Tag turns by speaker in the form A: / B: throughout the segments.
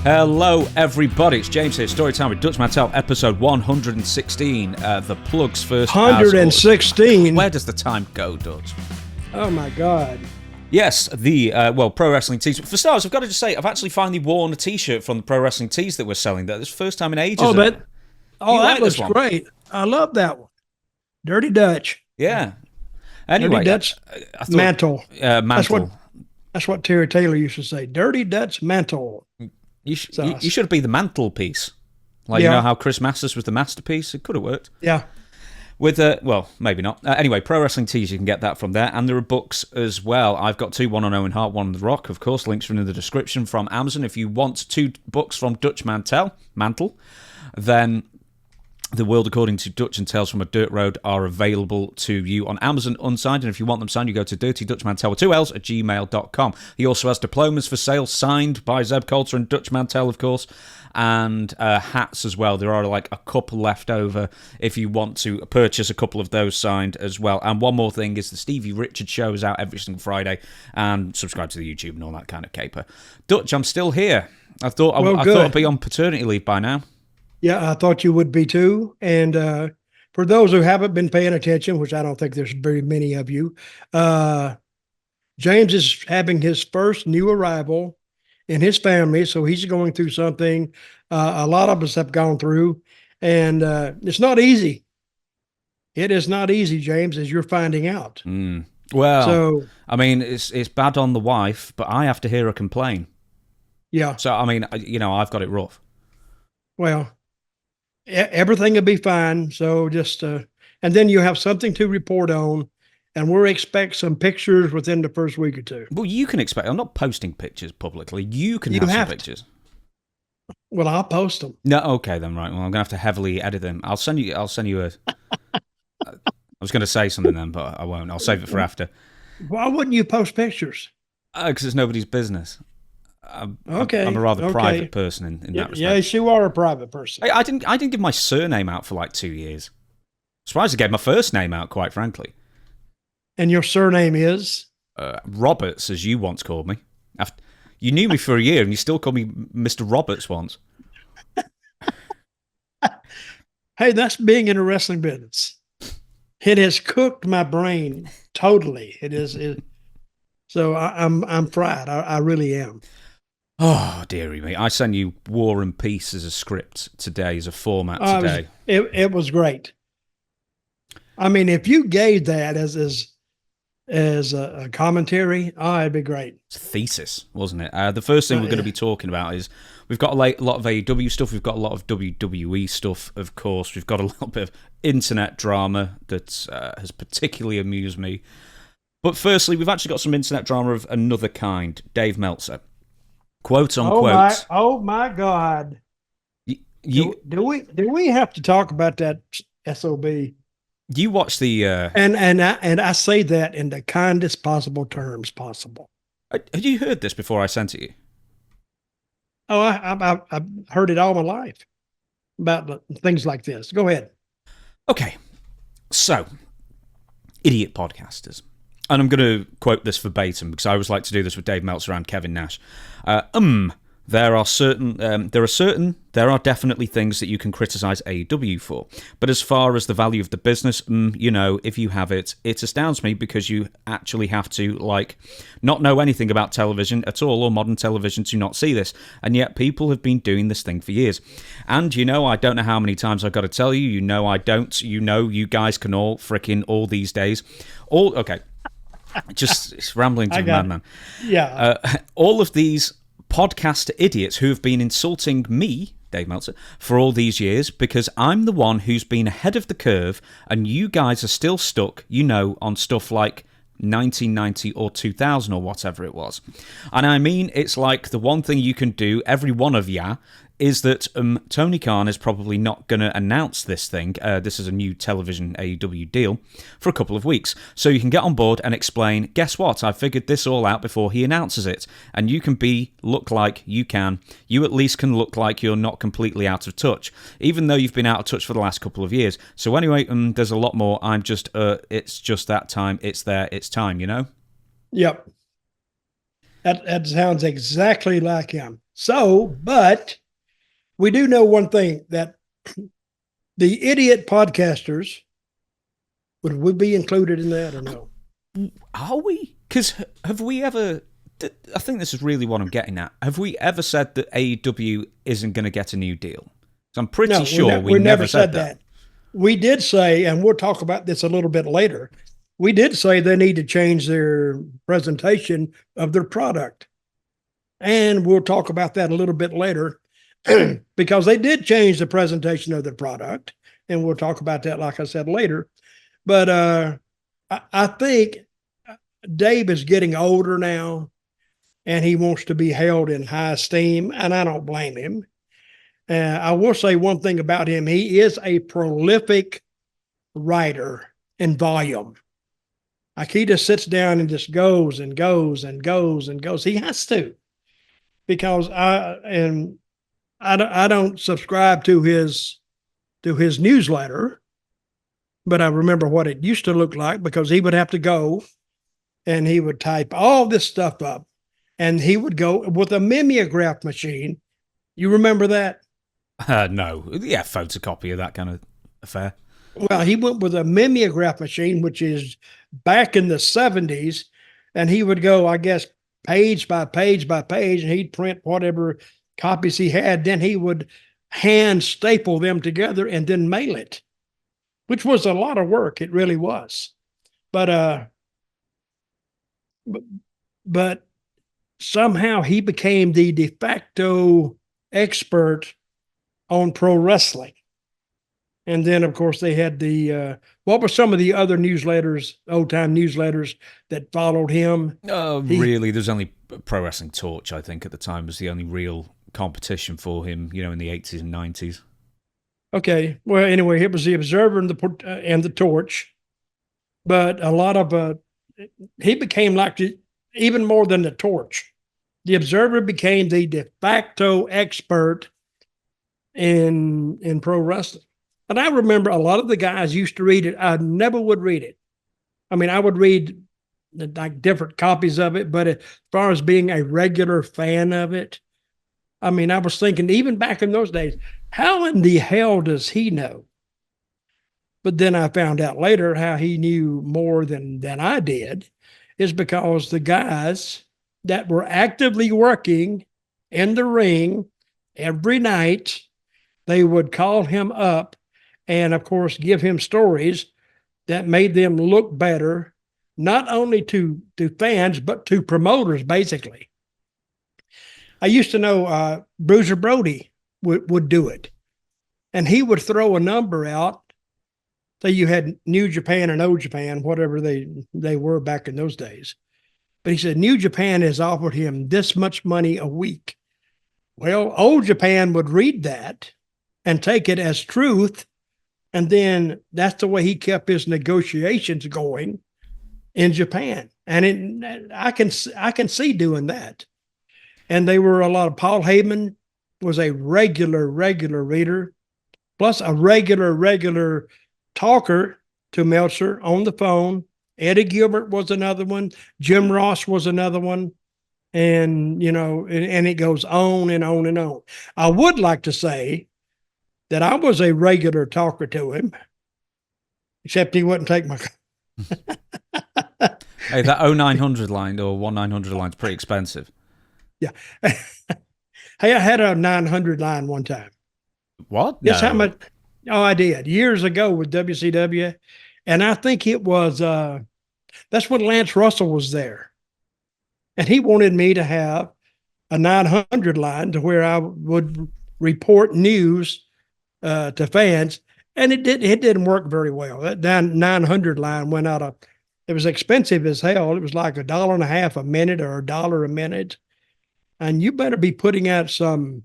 A: Hello, everybody. It's James here. Storytime with Dutch Mantell, episode 116. The plugs first.
B: 116.
A: Where does the time go, Dutch?
B: Oh my God.
A: Yes, the Pro Wrestling Tees. For starters, I've got to just say, I've actually finally worn a T-shirt from the Pro Wrestling Tees that we're selling. That is the first time in ages.
B: That looks great. I love that one. Dirty Dutch.
A: Yeah. Anyway,
B: Dirty Dutch
A: I thought,
B: mantle.
A: Mantle.
B: That's what Terry Taylor used to say. Dirty Dutch mantle.
A: You should be the mantelpiece. You know how Chris Masters was the masterpiece? It could have worked.
B: Yeah.
A: With maybe not. Anyway, Pro Wrestling Tees, you can get that from there. And there are books as well. I've got two, one on Owen Hart, one on The Rock. Of course, links are in the description from Amazon. If you want two books from Dutch Mantle, then The World According to Dutch and Tales from a Dirt Road are available to you on Amazon unsigned. And if you want them signed, you go to dirtydutchmantel with 2 L's at gmail.com. He also has diplomas for sale signed by Zeb Coulter and Dutch Mantell, of course, and hats as well. There are like a couple left over if you want to purchase a couple of those signed as well. And one more thing is the Stevie Richards show is out every single Friday, and subscribe to the YouTube and all that kind of caper. Dutch, I'm still here. I thought I'd be on paternity leave by now.
B: Yeah, I thought you would be too. And for those who haven't been paying attention, which I don't think there's very many of you, James is having his first new arrival in his family. So he's going through something a lot of us have gone through. And it's not easy. It is not easy, James, as you're finding out.
A: Well, I mean, it's bad on the wife, but I have to hear her complain.
B: Yeah.
A: So, I mean, I've got it rough.
B: Well, everything will be fine. So just, and then you have something to report on, and we'll expect some pictures within the first week or two.
A: Well, you can expect. I'm not posting pictures publicly. You can have some pictures.
B: Well, I'll post them.
A: No, okay then. Right. Well, I'm gonna have to heavily edit them. I'll send you a. I was going to say something then, but I won't. I'll save it for after.
B: Why wouldn't you post pictures?
A: Because it's nobody's business. I'm a rather private person in that respect.
B: Yes, you are a private person.
A: I didn't give my surname out for like 2 years. Surprised I gave my first name out, quite frankly.
B: And your surname is?
A: Roberts, as you once called me. You knew me for a year, and you still called me Mr. Roberts once.
B: Hey, that's being in the wrestling business. It has cooked my brain totally. It is. So I'm fried. I really am.
A: Oh, dearie me. I sent you War and Peace as a script today, as a format today.
B: It was great. I mean, if you gave that as a commentary, it'd be great.
A: It's a thesis, wasn't it? The first thing we're going to be talking about is we've got a lot of AEW stuff. We've got a lot of WWE stuff, of course. We've got a little bit of internet drama that has particularly amused me. But firstly, we've actually got some internet drama of another kind. Dave Meltzer. Quote unquote.
B: Oh my God! Do we have to talk about that SOB?
A: You watched the
B: and I say that in the kindest possible terms possible.
A: Had you heard this before I sent it you?
B: Oh, I've heard it all my life about things like this. Go ahead.
A: Okay, so idiot podcasters. And I'm going to quote this verbatim because I always like to do this with Dave Meltzer and Kevin Nash. There are definitely things that you can criticize AEW for. But as far as the value of the business, if you have it, it astounds me because you actually have to, not know anything about television at all or modern television to not see this. And yet people have been doing this thing for years. And, I don't know how many times I've got to tell you, I don't, you guys can all these days. Okay. Just rambling to a madman.
B: Yeah.
A: All of these podcast idiots who have been insulting me, Dave Meltzer, for all these years because I'm the one who's been ahead of the curve and you guys are still stuck, on stuff like 1990 or 2000 or whatever it was. And I mean, it's like the one thing you can do, every one of ya, is that Tony Khan is probably not going to announce this thing. This is a new television AEW deal for a couple of weeks. So you can get on board and explain, guess what? I figured this all out before he announces it. And you can you at least can look like you're not completely out of touch, even though you've been out of touch for the last couple of years. So anyway, there's a lot more. I'm just, it's just that time. It's there. It's time,
B: Yep. That sounds exactly like him. So, but we do know one thing, that the idiot podcasters, would we be included in that or no?
A: Are we? Because have we ever... I think this is really what I'm getting at. Have we ever said that AEW isn't going to get a new deal? So I'm pretty sure we never said that.
B: We did say, and we'll talk about this a little bit later, we did say they need to change their presentation of their product. And we'll talk about that a little bit later because they did change the presentation of their product. And we'll talk about that, like I said, later. But I think Dave is getting older now and he wants to be held in high esteem, and I don't blame him. I will say one thing about him. He is a prolific writer in volume. Like he just sits down and just goes and goes and goes and goes. He has to, because I don't subscribe to his newsletter, but I remember what it used to look like, because he would have to go and he would type all this stuff up, and he would go with a mimeograph machine. You remember that?
A: No. Yeah, photocopy of that kind of affair.
B: Well, he went with a mimeograph machine, which is back in the 70s, and he would go, I guess, page by page by page, and he'd print whatever copies he had. Then he would hand staple them together and then mail it, which was a lot of work. It really was. But somehow he became the de facto expert on pro wrestling. And then, of course, they had what were some of the other newsletters, old-time newsletters that followed him?
A: Really, there's only Pro Wrestling Torch, I think, at the time was the only real competition for him, in the 80s and 90s.
B: Okay. Well, anyway, it was the Observer and the Torch. But a lot of, he became like even more than the Torch. The Observer became the de facto expert in pro wrestling. And I remember a lot of the guys used to read it. I never would read it. I mean, I would read like different copies of it, but as far as being a regular fan of it, I mean, I was thinking, even back in those days, how in the hell does he know? But then I found out later how he knew more than I did, is because the guys that were actively working in the ring every night, they would call him up and, of course, give him stories that made them look better, not only to fans, but to promoters, basically. I used to know Bruiser Brody would do it. And he would throw a number out. Say you had New Japan and Old Japan, whatever they were back in those days. But he said, New Japan has offered him this much money a week. Well, Old Japan would read that and take it as truth. And then that's the way he kept his negotiations going in Japan. And I can see doing that. And they were a lot of, Paul Heyman was a regular reader, plus a regular talker to Meltzer on the phone. Eddie Gilbert was another one. Jim Ross was another one. And, and it goes on and on and on. I would like to say that I was a regular talker to him, except he wouldn't take my...
A: Hey, that 0900 line or 1900 line is pretty expensive.
B: Yeah. Hey, I had a 900 line one time.
A: What?
B: Guess how much? Oh, I did. Years ago with WCW. And I think it was, that's when Lance Russell was there. And he wanted me to have a 900 line to where I would report news to fans. And it didn't work very well. That 900 line went out of, it was expensive as hell. It was like $1.50 a minute or $1 a minute. And you better be putting out $1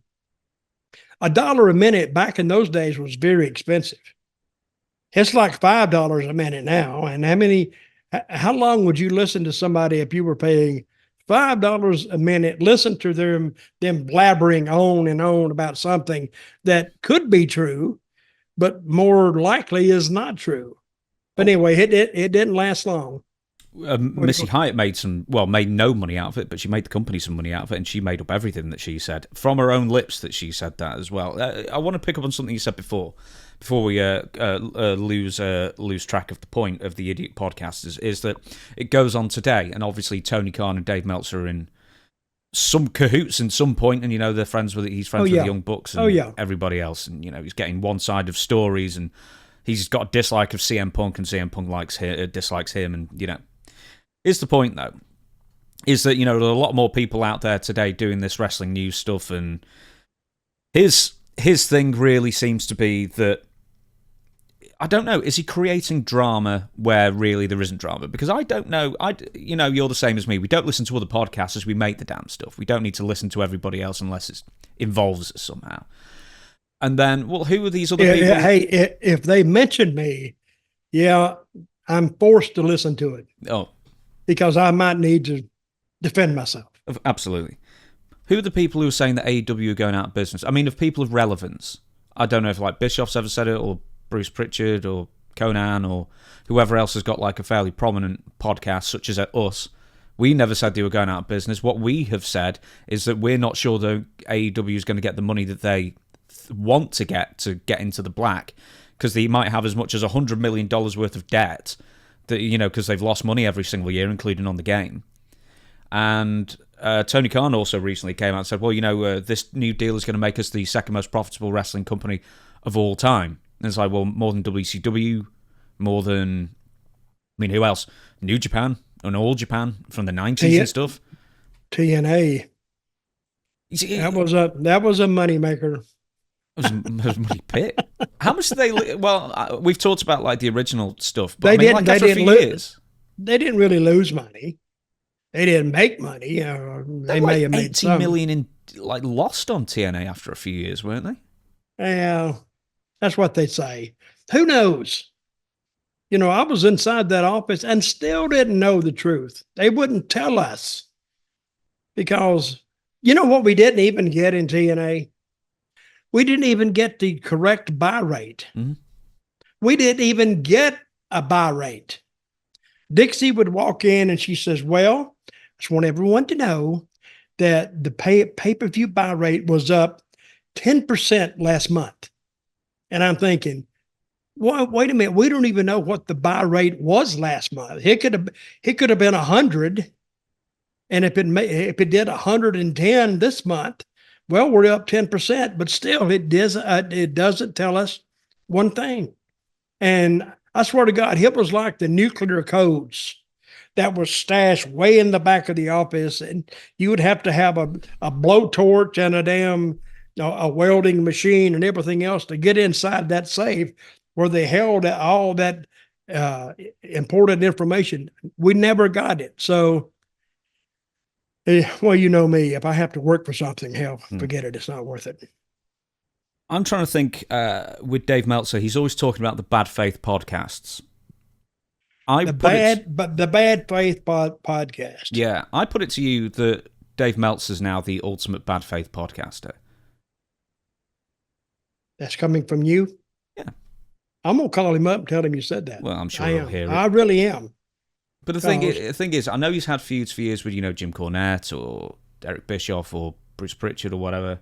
B: a minute back in those days was very expensive. It's like $5 a minute now. And how long would you listen to somebody if you were paying $5 a minute, listen to them blabbering on and on about something that could be true, but more likely is not true. But anyway, it didn't last long.
A: Missy Hyatt made no money out of it, but she made the company some money out of it, and she made up everything that she said from her own lips that she said that as well. I want to pick up on something you said before we lose track of the point of the Idiot podcast is that it goes on today, and obviously Tony Khan and Dave Meltzer are in some cahoots in some point, and they're friends with he's friends with the Young Bucks and everybody else, and he's getting one side of stories, and he's got a dislike of CM Punk, and CM Punk dislikes him, and here's the point though, is that there are a lot more people out there today doing this wrestling news stuff, and his thing really seems to be that, I don't know, is he creating drama where really there isn't drama? Because I don't know. You're the same as me. We don't listen to other podcasts as we make the damn stuff. We don't need to listen to everybody else unless it involves us somehow. And then, well, who are these other people?
B: Hey, if they mention me, I'm forced to listen to it.
A: Oh.
B: Because I might need to defend myself.
A: Absolutely. Who are the people who are saying that AEW are going out of business? I mean, of people of relevance. I don't know if like Bischoff's ever said it, or Bruce Pritchard, or Conan, or whoever else has got like a fairly prominent podcast, such as us. We never said they were going out of business. What we have said is that we're not sure that AEW is going to get the money that they want to get into the black, because they might have as much as $100 million worth of debt, that because they've lost money every single year, including on the game. And Tony Khan also recently came out and said, well, this new deal is going to make us the second most profitable wrestling company of all time. And it's like, well, more than WCW, more than, who else? New Japan and All Japan from the 90s and stuff.
B: TNA. That was a moneymaker.
A: It was a money pit. How much did they? Well, we've talked about like the original stuff, but
B: they
A: didn't. After a few years,
B: they didn't really lose money. They didn't make money. They may have made
A: $80 million in lost on TNA after a few years, weren't they?
B: Yeah, that's what they say. Who knows? I was inside that office and still didn't know the truth. They wouldn't tell us because what we didn't even get in TNA. We didn't even get the correct buy rate.
A: Mm-hmm.
B: We didn't even get a buy rate. Dixie would walk in and she says, well, I just want everyone to know that the pay-per-view buy rate was up 10% last month. And I'm thinking, well, wait a minute. We don't even know what the buy rate was last month. It could have been 100. And if it did 110 this month, well, we're up 10%, but still it doesn't tell us one thing. And I swear to God, it was like the nuclear codes that was stashed way in the back of the office, and you would have to have a blowtorch and a damn a welding machine and everything else to get inside that safe where they held all that important information. We never got it. So, well, you know me, if I have to work for something, hell, forget it. It's not worth it.
A: I'm trying to think with Dave Meltzer, he's always talking about the bad faith podcasts. The bad faith podcast. Yeah, I put it to you that Dave Meltzer's now the ultimate bad faith podcaster.
B: That's coming from you?
A: Yeah.
B: I'm going to call him up and tell him you said that.
A: Well, I'm sure he'll hear it.
B: I really am.
A: But the thing is, I know he's had feuds for years with, Jim Cornette or Eric Bischoff or Bruce Pritchard or whatever.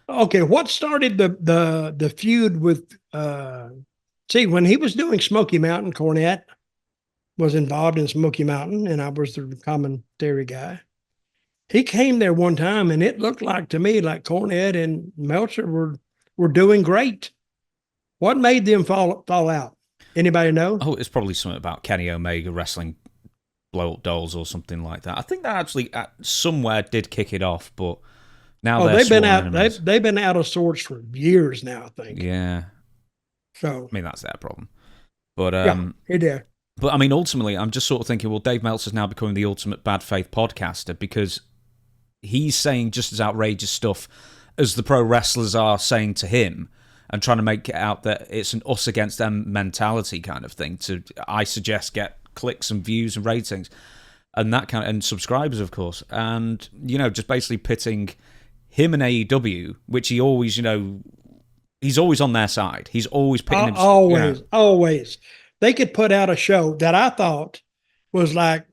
B: Okay, what started the feud with, when he was doing Smoky Mountain, Cornette was involved in Smoky Mountain, and I was the commentary guy. He came there one time, and it looked like to me like Cornette and Meltzer were doing great. What made them fall out? Anybody know?
A: Oh, it's probably something about Kenny Omega wrestling blow-up dolls or something like that. I think that actually somewhere did kick it off, but now they've been out.
B: They've been out of sorts for years now, I think.
A: Yeah.
B: So
A: I mean, that's their problem. But
B: it is.
A: But I mean, ultimately, I'm just sort of thinking, well, Dave Meltzer's now becoming the ultimate bad faith podcaster because he's saying just as outrageous stuff as the pro wrestlers are saying to him, and trying to make it out that it's an us against them mentality kind of thing to, I suggest, get clicks and views and ratings and that kind of, and subscribers, of course. And, just basically pitting him and AEW, which he always, he's always on their side. He's always pitting him.
B: Always. They could put out a show that I thought was like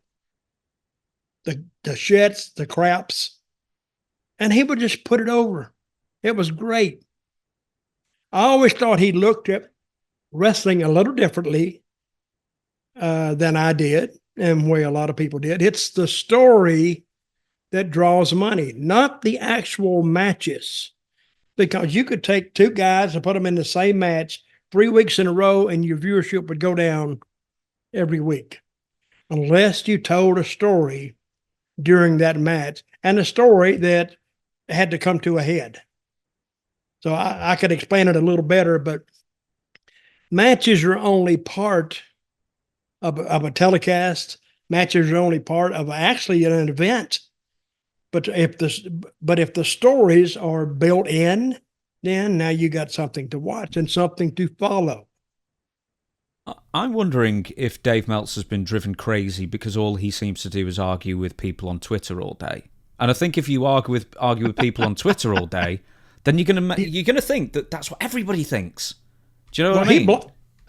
B: the shits, the craps, and he would just put it over. It was great. I always thought he looked at wrestling a little differently than I did, and way a lot of people did. It's the story that draws money, not the actual matches. Because you could take two guys and put them in the same match 3 weeks in a row, and your viewership would go down every week, unless you told a story during that match, and a story that had to come to a head. So I could explain it a little better, but matches are only part of a telecast. Matches are only part of actually an event. But if the stories are built in, then now you got something to watch and something to follow.
A: I'm wondering if Dave Meltzer's been driven crazy because all he seems to do is argue with people on Twitter all day. And I think if you argue with people on Twitter all day, then you're gonna think that that's what everybody thinks. Do you know what I mean?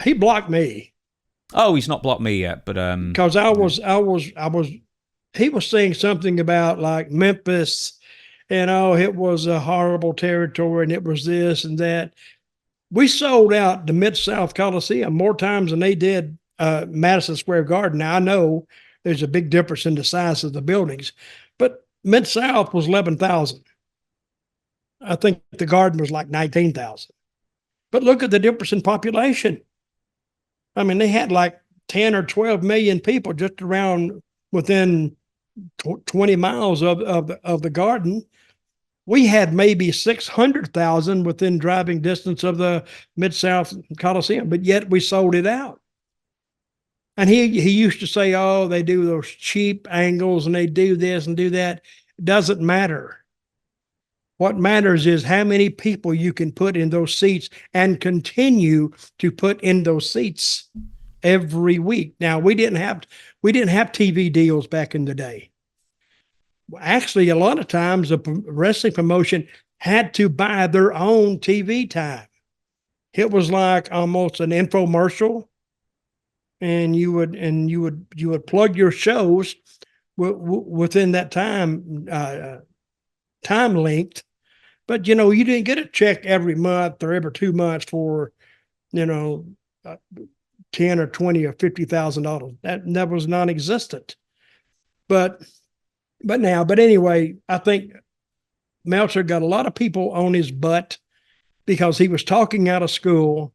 B: He blocked me.
A: Oh, he's not blocked me yet, but
B: because he was saying something about like Memphis, and it was a horrible territory, and it was this and that. We sold out the Mid-South Coliseum more times than they did Madison Square Garden. Now, I know there's a big difference in the size of the buildings, but Mid-South was 11,000. I think the Garden was like 19,000. But look at the difference in population. I mean, they had like 10 or 12 million people just around within 20 miles of the Garden. We had maybe 600,000 within driving distance of the Mid-South Coliseum, but yet we sold it out. And he used to say, oh, they do those cheap angles and they do this and do that. It doesn't matter. What matters is how many people you can put in those seats and continue to put in those seats every week. Now, we didn't have TV deals back in the day. Actually, a lot of times a wrestling promotion had to buy their own TV time. It was like almost an infomercial, and you would plug your shows within that time length. But you didn't get a check every month or every 2 months for $10 or $20 or $50,000. That was non-existent. But anyway, I think Meltzer got a lot of people on his butt because he was talking out of school.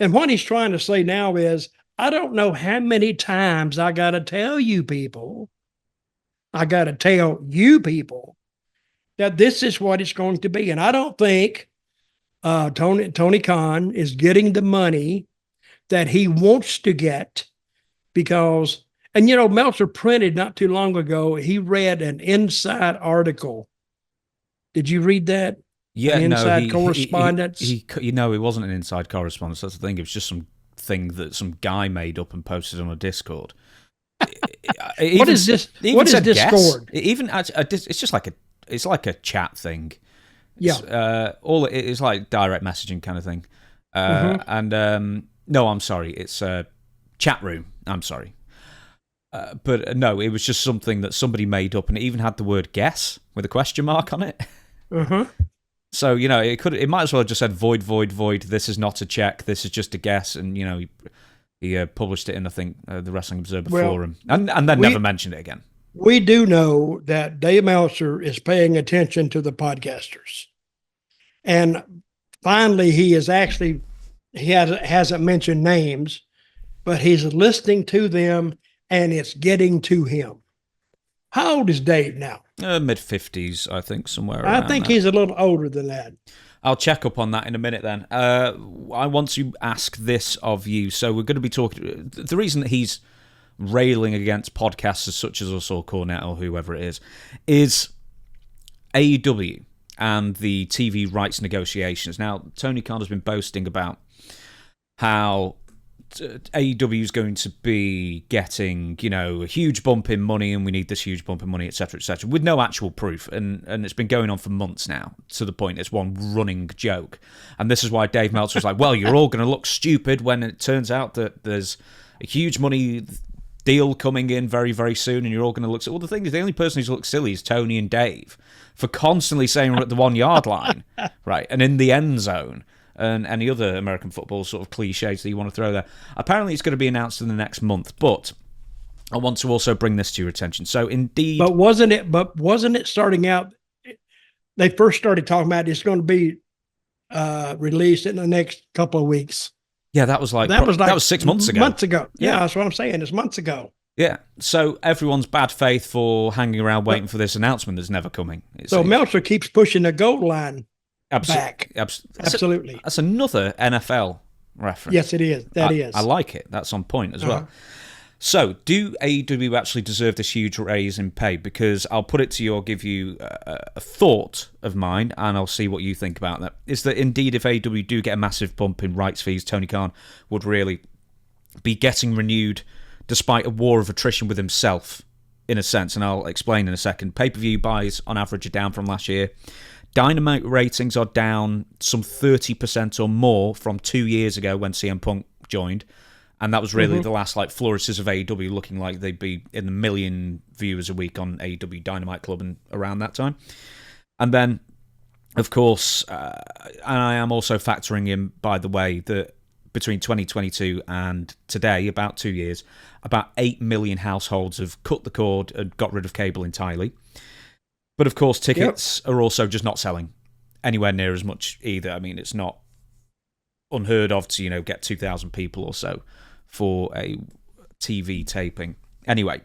B: And what he's trying to say now is, I don't know how many times I got to tell you people that this is what it's going to be. And I don't think Tony Khan is getting the money that he wants to get because, and Meltzer printed not too long ago, he read an inside article. Did you read that?
A: Yeah,
B: inside correspondence.
A: It wasn't an inside correspondence. That's the thing. It was just something that some guy made up and posted on a Discord.
B: What is this? What is Discord?
A: It's just like a chat thing. It's, it's like direct messaging kind of thing. And no, I'm sorry, it's a chat room. I'm sorry. But no, it was just something that somebody made up, and it even had the word "guess" with a question mark on it. So it might as well have just said void, void, void. This is not a check. This is just a guess. And he published it in, I think, the Wrestling Observer forum, and then never mentioned it again.
B: We do know that Dave Meltzer is paying attention to the podcasters, and finally, he hasn't mentioned names, but he's listening to them. And it's getting to him. How old is Dave now?
A: Mid-50s, I think, somewhere around
B: I think he's a little older than that.
A: I'll check up on that in a minute then. I want to ask this of you. So we're going to be talking... The reason that he's railing against podcasters such as us or Cornette or whoever it is AEW and the TV rights negotiations. Now, Tony Khan has been boasting about how AEW is going to be getting, a huge bump in money, and we need this huge bump in money, etc., with no actual proof, and it's been going on for months now, to the point it's one running joke. And this is why Dave Meltzer was like, well, you're all going to look stupid when it turns out that there's a huge money deal coming in very, very soon, and you're all going to look. Well, the thing is, the only person who's looked silly is Tony and Dave for constantly saying we're at the 1 yard line, right, and in the end zone, and any other American football sort of cliches that you want to throw there. Apparently, it's going to be announced in the next month, but I want to also bring this to your attention. So, indeed,
B: but wasn't it starting out? They first started talking about it's going to be released in the next couple of weeks.
A: Yeah, that was 6 months ago.
B: Months ago. Yeah, that's what I'm saying. It's months ago.
A: Yeah. So everyone's bad faith for hanging around waiting for this announcement that's never coming.
B: So Meltzer keeps pushing the goal line back. Absolutely.
A: That's another NFL reference.
B: Yes, it is. That is.
A: I like it. That's on point as well. So, do AEW actually deserve this huge raise in pay? Because I'll put it to you, I'll give you a thought of mine, and I'll see what you think about that. Is that indeed, if AEW do get a massive bump in rights fees, Tony Khan would really be getting renewed despite a war of attrition with himself, in a sense, and I'll explain in a second. Pay-per-view buys, on average, are down from last year. Dynamite ratings are down some 30% or more from 2 years ago when CM Punk joined. And that was really the last flourishes of AEW, looking like they'd be in the million viewers a week on AEW Dynamite Club and around that time. And then, of course, and I am also factoring in, by the way, that between 2022 and today, about 2 years, about 8 million households have cut the cord and got rid of cable entirely. But, of course, tickets are also just not selling anywhere near as much either. I mean, it's not unheard of to, get 2,000 people or so for a TV taping. Anyway,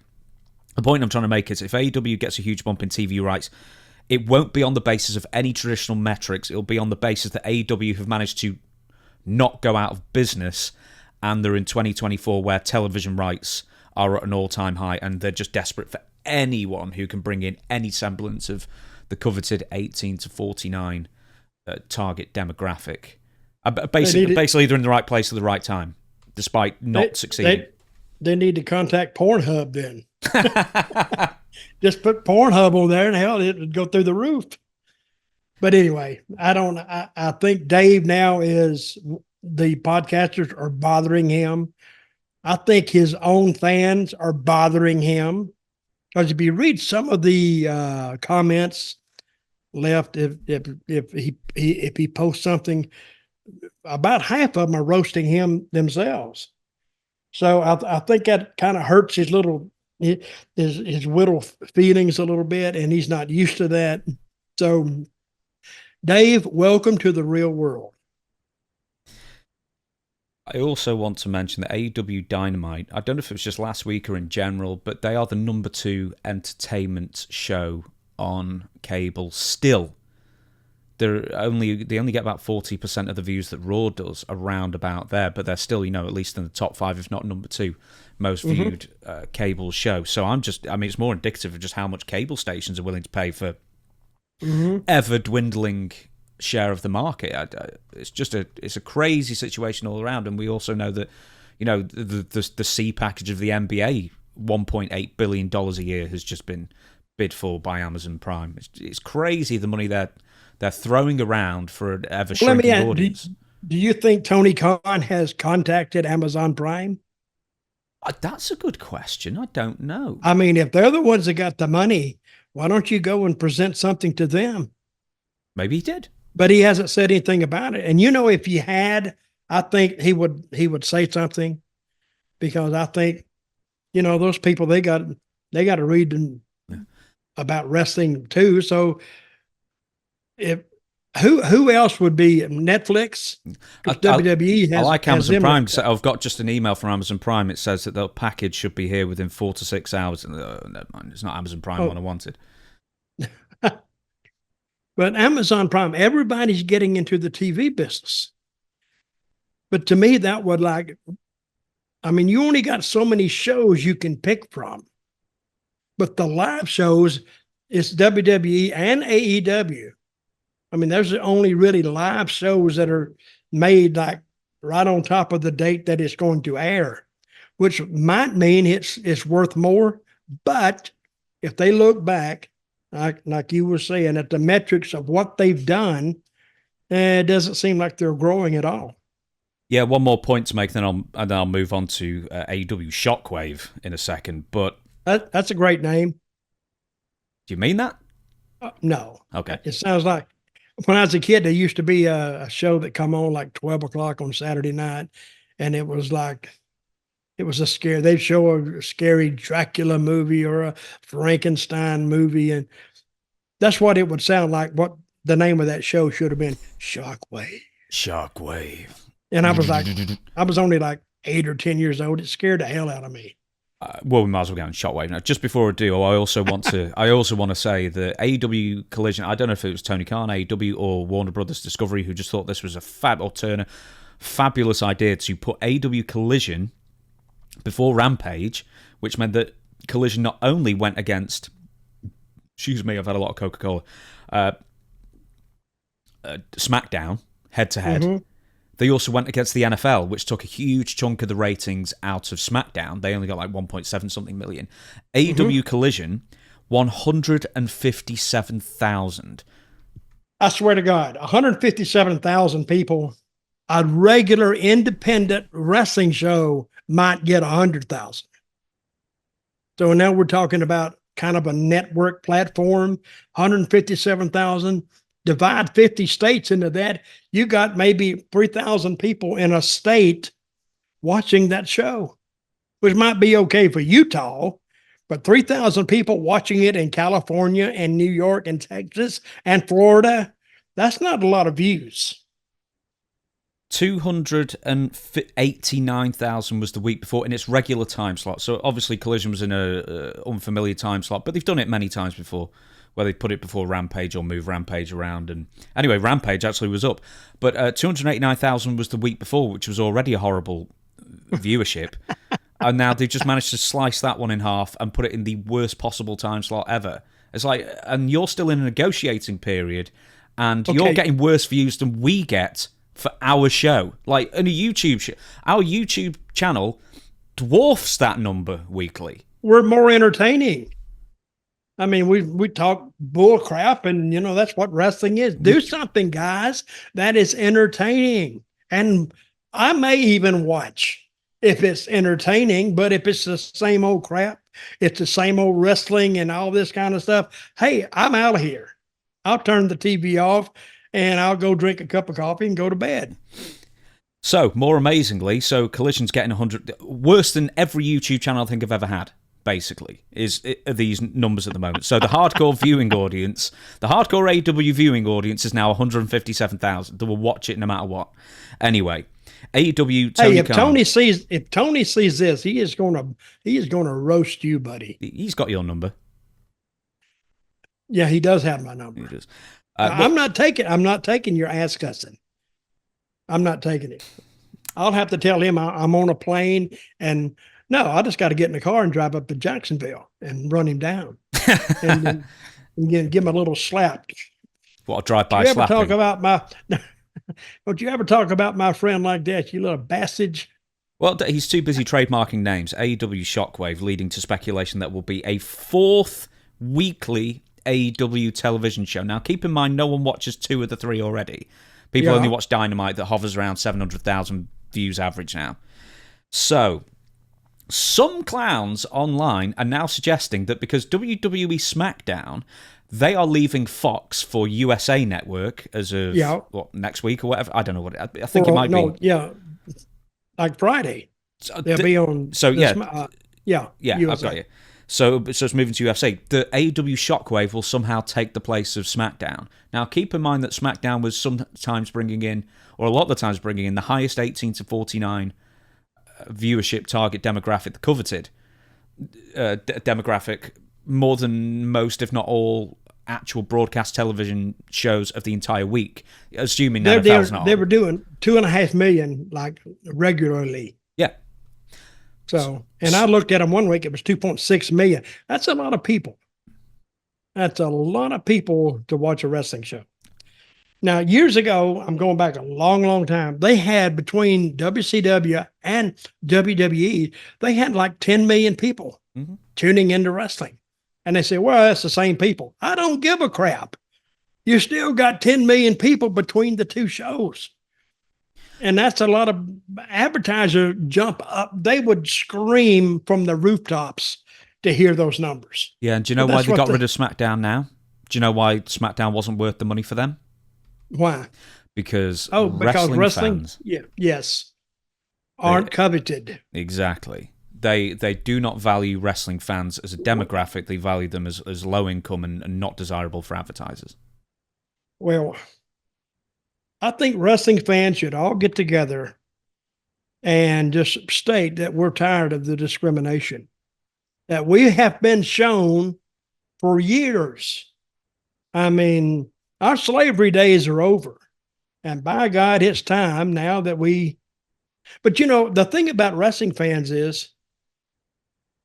A: the point I'm trying to make is if AEW gets a huge bump in TV rights, it won't be on the basis of any traditional metrics. It'll be on the basis that AEW have managed to not go out of business, and they're in 2024 where television rights are at an all-time high, and they're just desperate for anyone who can bring in any semblance of the coveted 18 to 49 target demographic. Basically, they're in the right place at the right time, despite not succeeding.
B: They need to contact Pornhub then. Just put Pornhub on there and hell, it would go through the roof. But anyway, I think Dave now is, the podcasters are bothering him. I think his own fans are bothering him. Because if you read some of the comments left, if he posts something, about half of them are roasting him themselves. So I think that kind of hurts his little feelings a little bit, and he's not used to that. So, Dave, welcome to the real world.
A: I also want to mention that AEW Dynamite, I don't know if it was just last week or in general, but they are the number 2 entertainment show on cable still. They only get about 40% of the views that Raw does, around about there, but they're still, at least in the top 5, if not number 2, most viewed cable show. So it's more indicative of just how much cable stations are willing to pay for ever dwindling share of the market. It's a crazy situation all around, and we also know that, the C package of the NBA, $1.8 billion a year, has just been bid for by Amazon Prime. It's crazy the money they're throwing around for an ever-shrinking audience.
B: Do you think Tony Khan has contacted Amazon Prime?
A: That's a good question. I don't know.
B: I mean, if they're the ones that got the money, why don't you go and present something to them?
A: Maybe he did.
B: But he hasn't said anything about it. And if he had, I think he would say something, because I think, those people, they got to read about wrestling too. So who else would be Netflix? WWE has.
A: I like Amazon Prime. So I've got just an email from Amazon Prime. It says that the package should be here within 4 to 6 hours. And never mind, it's not Amazon Prime one I wanted.
B: But Amazon Prime, everybody's getting into the TV business. But to me, that would you only got so many shows you can pick from. But the live shows, it's WWE and AEW. There's only really live shows that are made right on top of the date that it's going to air, which might mean it's worth more. But if they look back, like you were saying, at the metrics of what they've done, it doesn't seem like they're growing at all.
A: Yeah, one more point to make, then I'll move on to AEW Shockwave in a second. But
B: That's a great name.
A: do you mean that?
B: No.
A: Okay.
B: It sounds like when I was a kid, there used to be a show that come on like 12 o'clock on Saturday night. And it was like, it was a scare. They'd show a scary Dracula movie or a Frankenstein movie. And that's what it would sound like. What the name of that show should have been, Shockwave.
A: Shockwave.
B: And I was only like 8 or 10 years old. It scared the hell out of me.
A: Well, we might as well go on Shockwave now. Just before I do, I also want to say that AEW Collision. I don't know if it was Tony Khan, AEW, or Warner Brothers Discovery, who just thought this was fabulous idea to put AEW Collision before Rampage, which meant that Collision not only went against, excuse me, I've had a lot of Coca-Cola, SmackDown head to head. They also went against the NFL, which took a huge chunk of the ratings out of SmackDown. They only got like 1.7 something million. AEW Collision, 157,000.
B: I swear to God, 157,000 people. A regular independent wrestling show might get 100,000. So now we're talking about kind of a network platform, 157,000. Divide 50 states into that, you got maybe 3,000 people in a state watching that show, which might be okay for Utah, but 3,000 people watching it in California and New York and Texas and Florida, that's not a lot of views.
A: 289,000 was the week before in its regular time slot. So obviously Collision was in a unfamiliar time slot, but they've done it many times before, where they put it before Rampage or move Rampage around. And anyway, Rampage actually was up. But 289,000 was the week before, which was already a horrible viewership. And now they've just managed to slice that one in half and put it in the worst possible time slot ever. It's like, and you're still in a negotiating period, and you're getting worse views than we get for our show. Like, in a YouTube show, our YouTube channel dwarfs that number weekly.
B: We're more entertaining. I mean, we talk bull crap, and that's what wrestling is. Do something, guys, that is entertaining. And I may even watch if it's entertaining, but if it's the same old crap, it's the same old wrestling and all this kind of stuff, hey, I'm out of here. I'll turn the TV off and I'll go drink a cup of coffee and go to bed.
A: So, more amazingly, Collision's getting 100, worse than every YouTube channel I think I've ever had. Basically, are these numbers at the moment. So the hardcore viewing audience, the hardcore AEW viewing audience is now 157,000. They will watch it no matter what. Anyway, AEW.
B: If Tony sees this, he is gonna roast you, buddy.
A: He's got your number.
B: Yeah, he does have my number.
A: He does.
B: I'm not taking your ass cussing. I'm not taking it. I'll have to tell him I'm on a plane and. No, I just got to get in the car and drive up to Jacksonville and run him down, and give him a little slap.
A: What a drive-by slapping?
B: Don't you ever talk about my friend like that, you little bastard?
A: Well, he's too busy trademarking names. AEW Shockwave, leading to speculation that will be a 4th weekly AEW television show. Now, keep in mind, no one watches 2 of the 3 already. People only watch Dynamite that hovers around 700,000 views average now. So. Some clowns online are now suggesting that because WWE SmackDown, they are leaving Fox for USA Network as of next week or whatever. I don't know what I think it might be.
B: Yeah, like Friday. They'll be on.
A: So
B: USA.
A: I've got you. So it's moving to UFC. The AEW Shockwave will somehow take the place of SmackDown. Now, keep in mind that SmackDown was sometimes bringing in, or a lot of the times bringing in, the highest 18 to 49 viewership target demographic, the coveted demographic, more than most, if not all, actual broadcast television shows of the entire week, assuming NFL's not.
B: They were doing 2.5 million like regularly.
A: Yeah.
B: So, and I looked at them one week, it was 2.6 million. That's a lot of people. That's a lot of people to watch a wrestling show. Now, years ago, I'm going back a long, long time, they had between WCW and WWE, they had like 10 million people tuning into wrestling. And they say, well, that's the same people. I don't give a crap. You still got 10 million people between the two shows. And that's a lot of advertisers jump up. They would scream from the rooftops to hear those numbers.
A: Yeah, and do you know why they got rid of SmackDown now? Do you know why SmackDown wasn't worth the money for them?
B: Why?
A: Because
B: because wrestling
A: fans,
B: yes, aren't coveted.
A: Exactly. They do not value wrestling fans as a demographic. They value them as low income and not desirable for advertisers.
B: Well, I think wrestling fans should all get together and just state that we're tired of the discrimination that we have been shown for years. I mean, our slavery days are over. And by God, it's time now that we. But, you know, the thing about wrestling fans is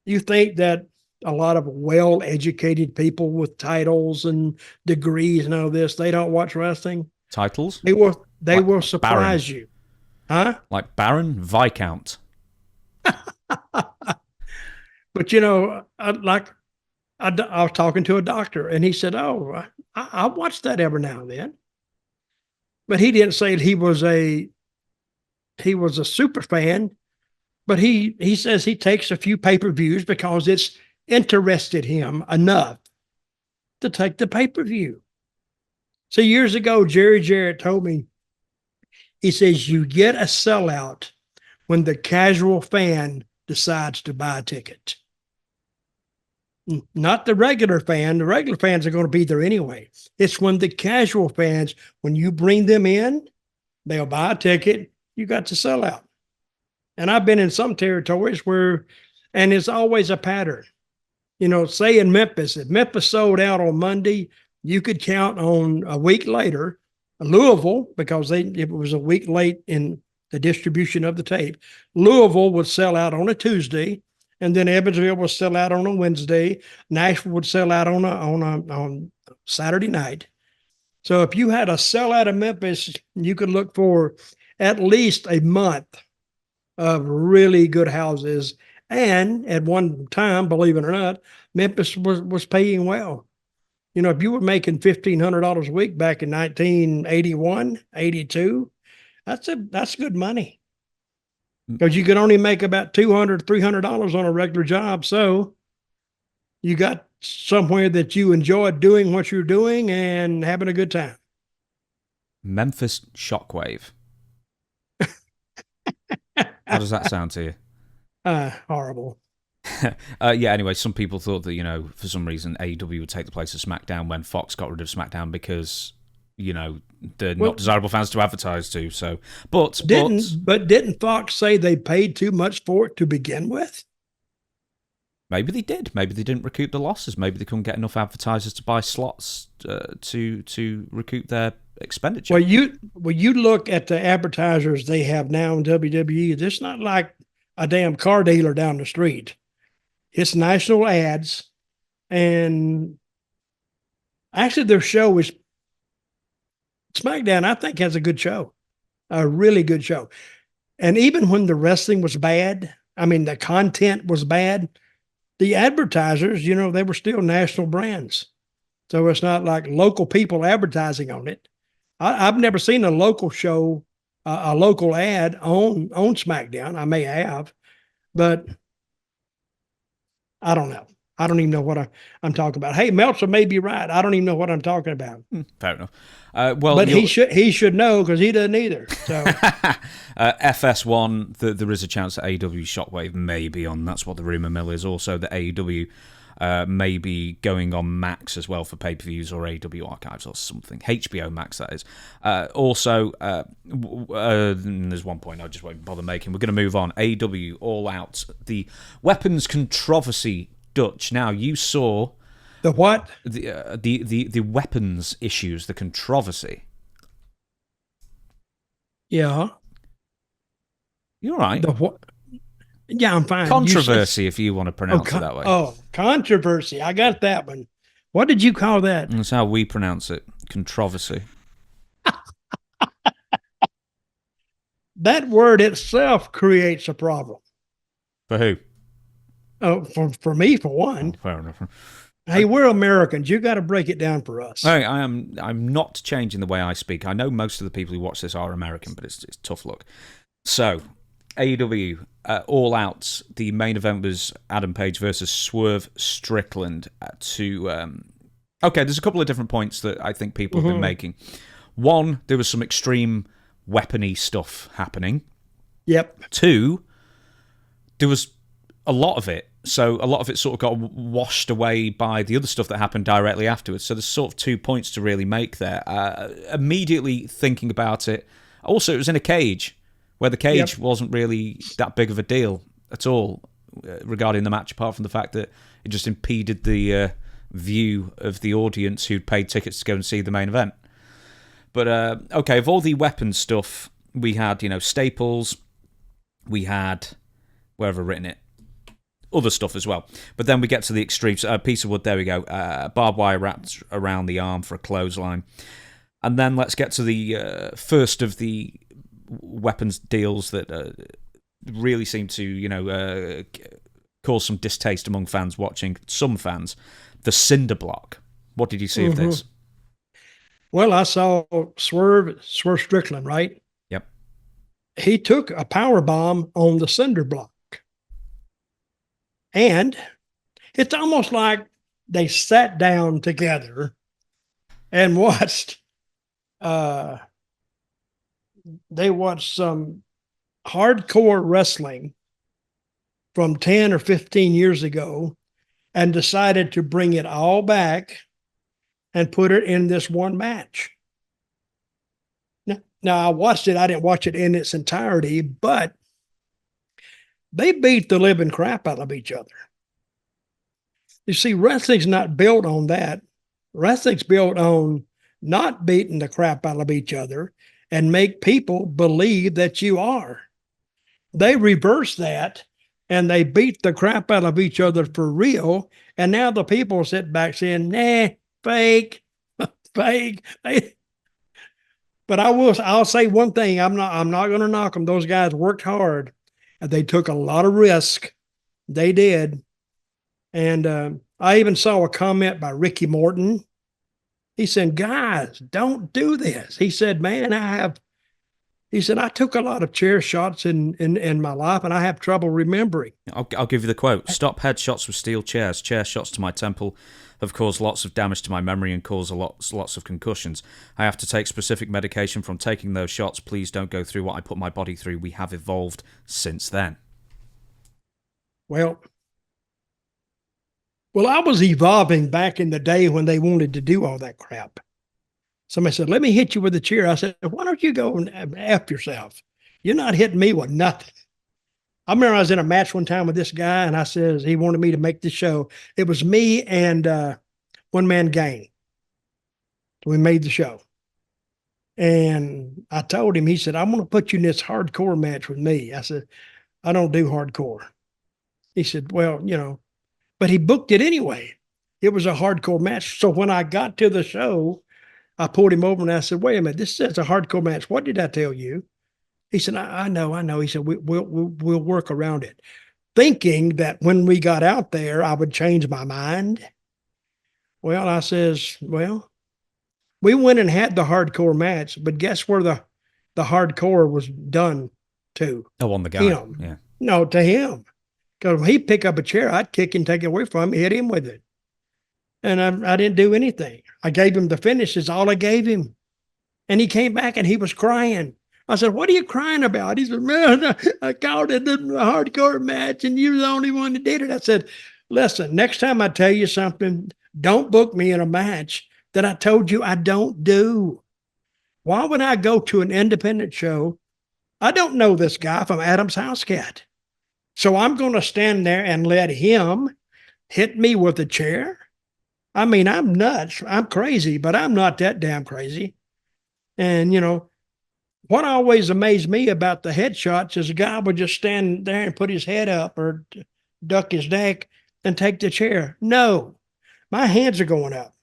B: you think that a lot of well-educated people with titles and degrees and all this, they don't watch wrestling.
A: Titles?
B: They will surprise you. Huh?
A: Like Baron, Viscount.
B: But, you know, I was talking to a doctor and he said, oh, I watch that every now and then. But he didn't say he was a super fan, but he says he takes a few pay-per-views because it's interested him enough to take the pay-per-view. So years ago, Jerry Jarrett told me, he says, you get a sellout when the casual fan decides to buy a ticket. Not the regular fan. The regular fans are going to be there anyway. It's when the casual fans, when you bring them in, they'll buy a ticket. You got to sell out. And I've been in some territories where, and it's always a pattern. You know, say in Memphis, if Memphis sold out on Monday, you could count on a week later, Louisville, because it was a week late in the distribution of the tape, Louisville would sell out on a Tuesday. And then Evansville would sell out on a Wednesday. Nashville would sell out on Saturday night. So if you had a sellout of Memphis, you could look for at least a month of really good houses. And at one time, believe it or not, Memphis was paying well. You know, if you were making $1,500 a week back in 1981, 82, that's good money. Because you could only make about $200, $300 on a regular job. So you got somewhere that you enjoy doing what you're doing and having a good time.
A: Memphis Shockwave. How does that sound to you?
B: Horrible.
A: Yeah, anyway, some people thought that, you know, for some reason AEW would take the place of SmackDown when Fox got rid of SmackDown because, you know, they're not desirable fans to advertise to. So, but
B: didn't Fox say they paid too much for it to begin with?
A: Maybe they did. Maybe they didn't recoup the losses. Maybe they couldn't get enough advertisers to buy slots to recoup their expenditure.
B: Well, you look at the advertisers they have now in WWE. It's not like a damn car dealer down the street. It's national ads, and actually their show is SmackDown, I think, has a good show, a really good show. And even when the wrestling was bad, I mean, the content was bad, the advertisers, you know, they were still national brands. So it's not like local people advertising on it. I've never seen a local show, a local ad on SmackDown. I may have, but I don't know. I don't even know what I'm talking about. Hey, Meltzer may be right. I don't even know what I'm talking about.
A: Fair enough. Well,
B: but he should know because he doesn't either. So
A: FS1, there is a chance that AEW Shockwave may be on. That's what the rumor mill is. Also, that AEW may be going on Max as well for pay-per-views or AEW Archives or something. HBO Max, that is. Also, there's one point I just won't bother making. We're going to move on. AEW All Out, the weapons controversy. Dutch. Now, you saw
B: the what?
A: The weapons issues, the controversy.
B: Yeah.
A: You're right.
B: The what? Yeah, I'm fine.
A: Controversy, if you want to pronounce it that way.
B: Oh, controversy. I got that one. What did you call that?
A: That's how we pronounce it. Controversy.
B: That word itself creates a problem.
A: For who?
B: Oh, for me, for one.
A: Oh, fair enough.
B: Hey, we're Americans. You got to break it down for us.
A: I'm not changing the way I speak. I know most of the people who watch this are American, but it's tough luck. So, AEW, All Out. The main event was Adam Page versus Swerve Strickland. Okay, there's a couple of different points that I think people have been making. One, there was some extreme weapony stuff happening.
B: Yep.
A: Two, there was a lot of it. So a lot of it sort of got washed away by the other stuff that happened directly afterwards. So there's sort of 2 points to really make there. Immediately thinking about it, also it was in a cage, where the cage wasn't really that big of a deal at all regarding the match, apart from the fact that it just impeded the view of the audience who'd paid tickets to go and see the main event. But, okay, of all the weapons stuff, we had, staples, we had, where have I written it? Other stuff as well. But then we get to the extremes. A piece of wood, there we go. Barbed wire wrapped around the arm for a clothesline. And then let's get to the first of the weapons deals that really seem to, cause some distaste among fans watching. Some fans. The cinder block. What did you see of this?
B: Well, I saw Swerve Strickland, right?
A: Yep.
B: He took a power bomb on the cinder block. And it's almost like they sat down together and watched some hardcore wrestling from 10 or 15 years ago and decided to bring it all back and put it in this one match. Now, I watched it. I didn't watch it in its entirety, but they beat the living crap out of each other. You see, wrestling's not built on that. Wrestling's built on not beating the crap out of each other and make people believe that you are. They reverse that and they beat the crap out of each other for real. And now the people sit back saying, nah, fake, fake. But I'll say one thing. I'm not going to knock them. Those guys worked hard. They took a lot of risk. They did. And I even saw a comment by Ricky Morton. He said, guys, don't do this. He said, man, I took a lot of chair shots in my life, and I have trouble remembering.
A: I'll give you the quote. Stop headshots with steel chairs. Chair shots to my temple have caused lots of damage to my memory and caused lots of concussions. I have to take specific medication from taking those shots. Please don't go through what I put my body through. We have evolved since then.
B: Well, I was evolving back in the day when they wanted to do all that crap. Somebody said, let me hit you with a chair. I said, why don't you go and F yourself? You're not hitting me with nothing. I remember I was in a match one time with this guy, and I says he wanted me to make the show. It was me and One Man Gang. We made the show. And I told him, he said, I'm going to put you in this hardcore match with me. I said, I don't do hardcore. He said, well, but he booked it anyway. It was a hardcore match. So when I got to the show, I pulled him over and I said, wait a minute, this says a hardcore match. What did I tell you? He said, I know. He said, we'll work around it. Thinking that when we got out there, I would change my mind. Well, I says, we went and had the hardcore match, but guess where the hardcore was done to?
A: Oh, on the guy.
B: Him.
A: Yeah.
B: No, to him. Because when he'd pick up a chair, I'd kick and take it away from him, hit him with it. And I didn't do anything. I gave him the finish, is all I gave him. And he came back and he was crying. I said, what are you crying about? He said, man, I called it a hardcore match and you're the only one that did it. I said, listen, next time I tell you something, don't book me in a match that I told you I don't do. Why would I go to an independent show? I don't know this guy from Adam's House Cat. So I'm going to stand there and let him hit me with a chair? I mean, I'm nuts. I'm crazy, but I'm not that damn crazy. And, what always amazed me about the headshots is a guy would just stand there and put his head up or duck his neck and take the chair. No, my hands are going up.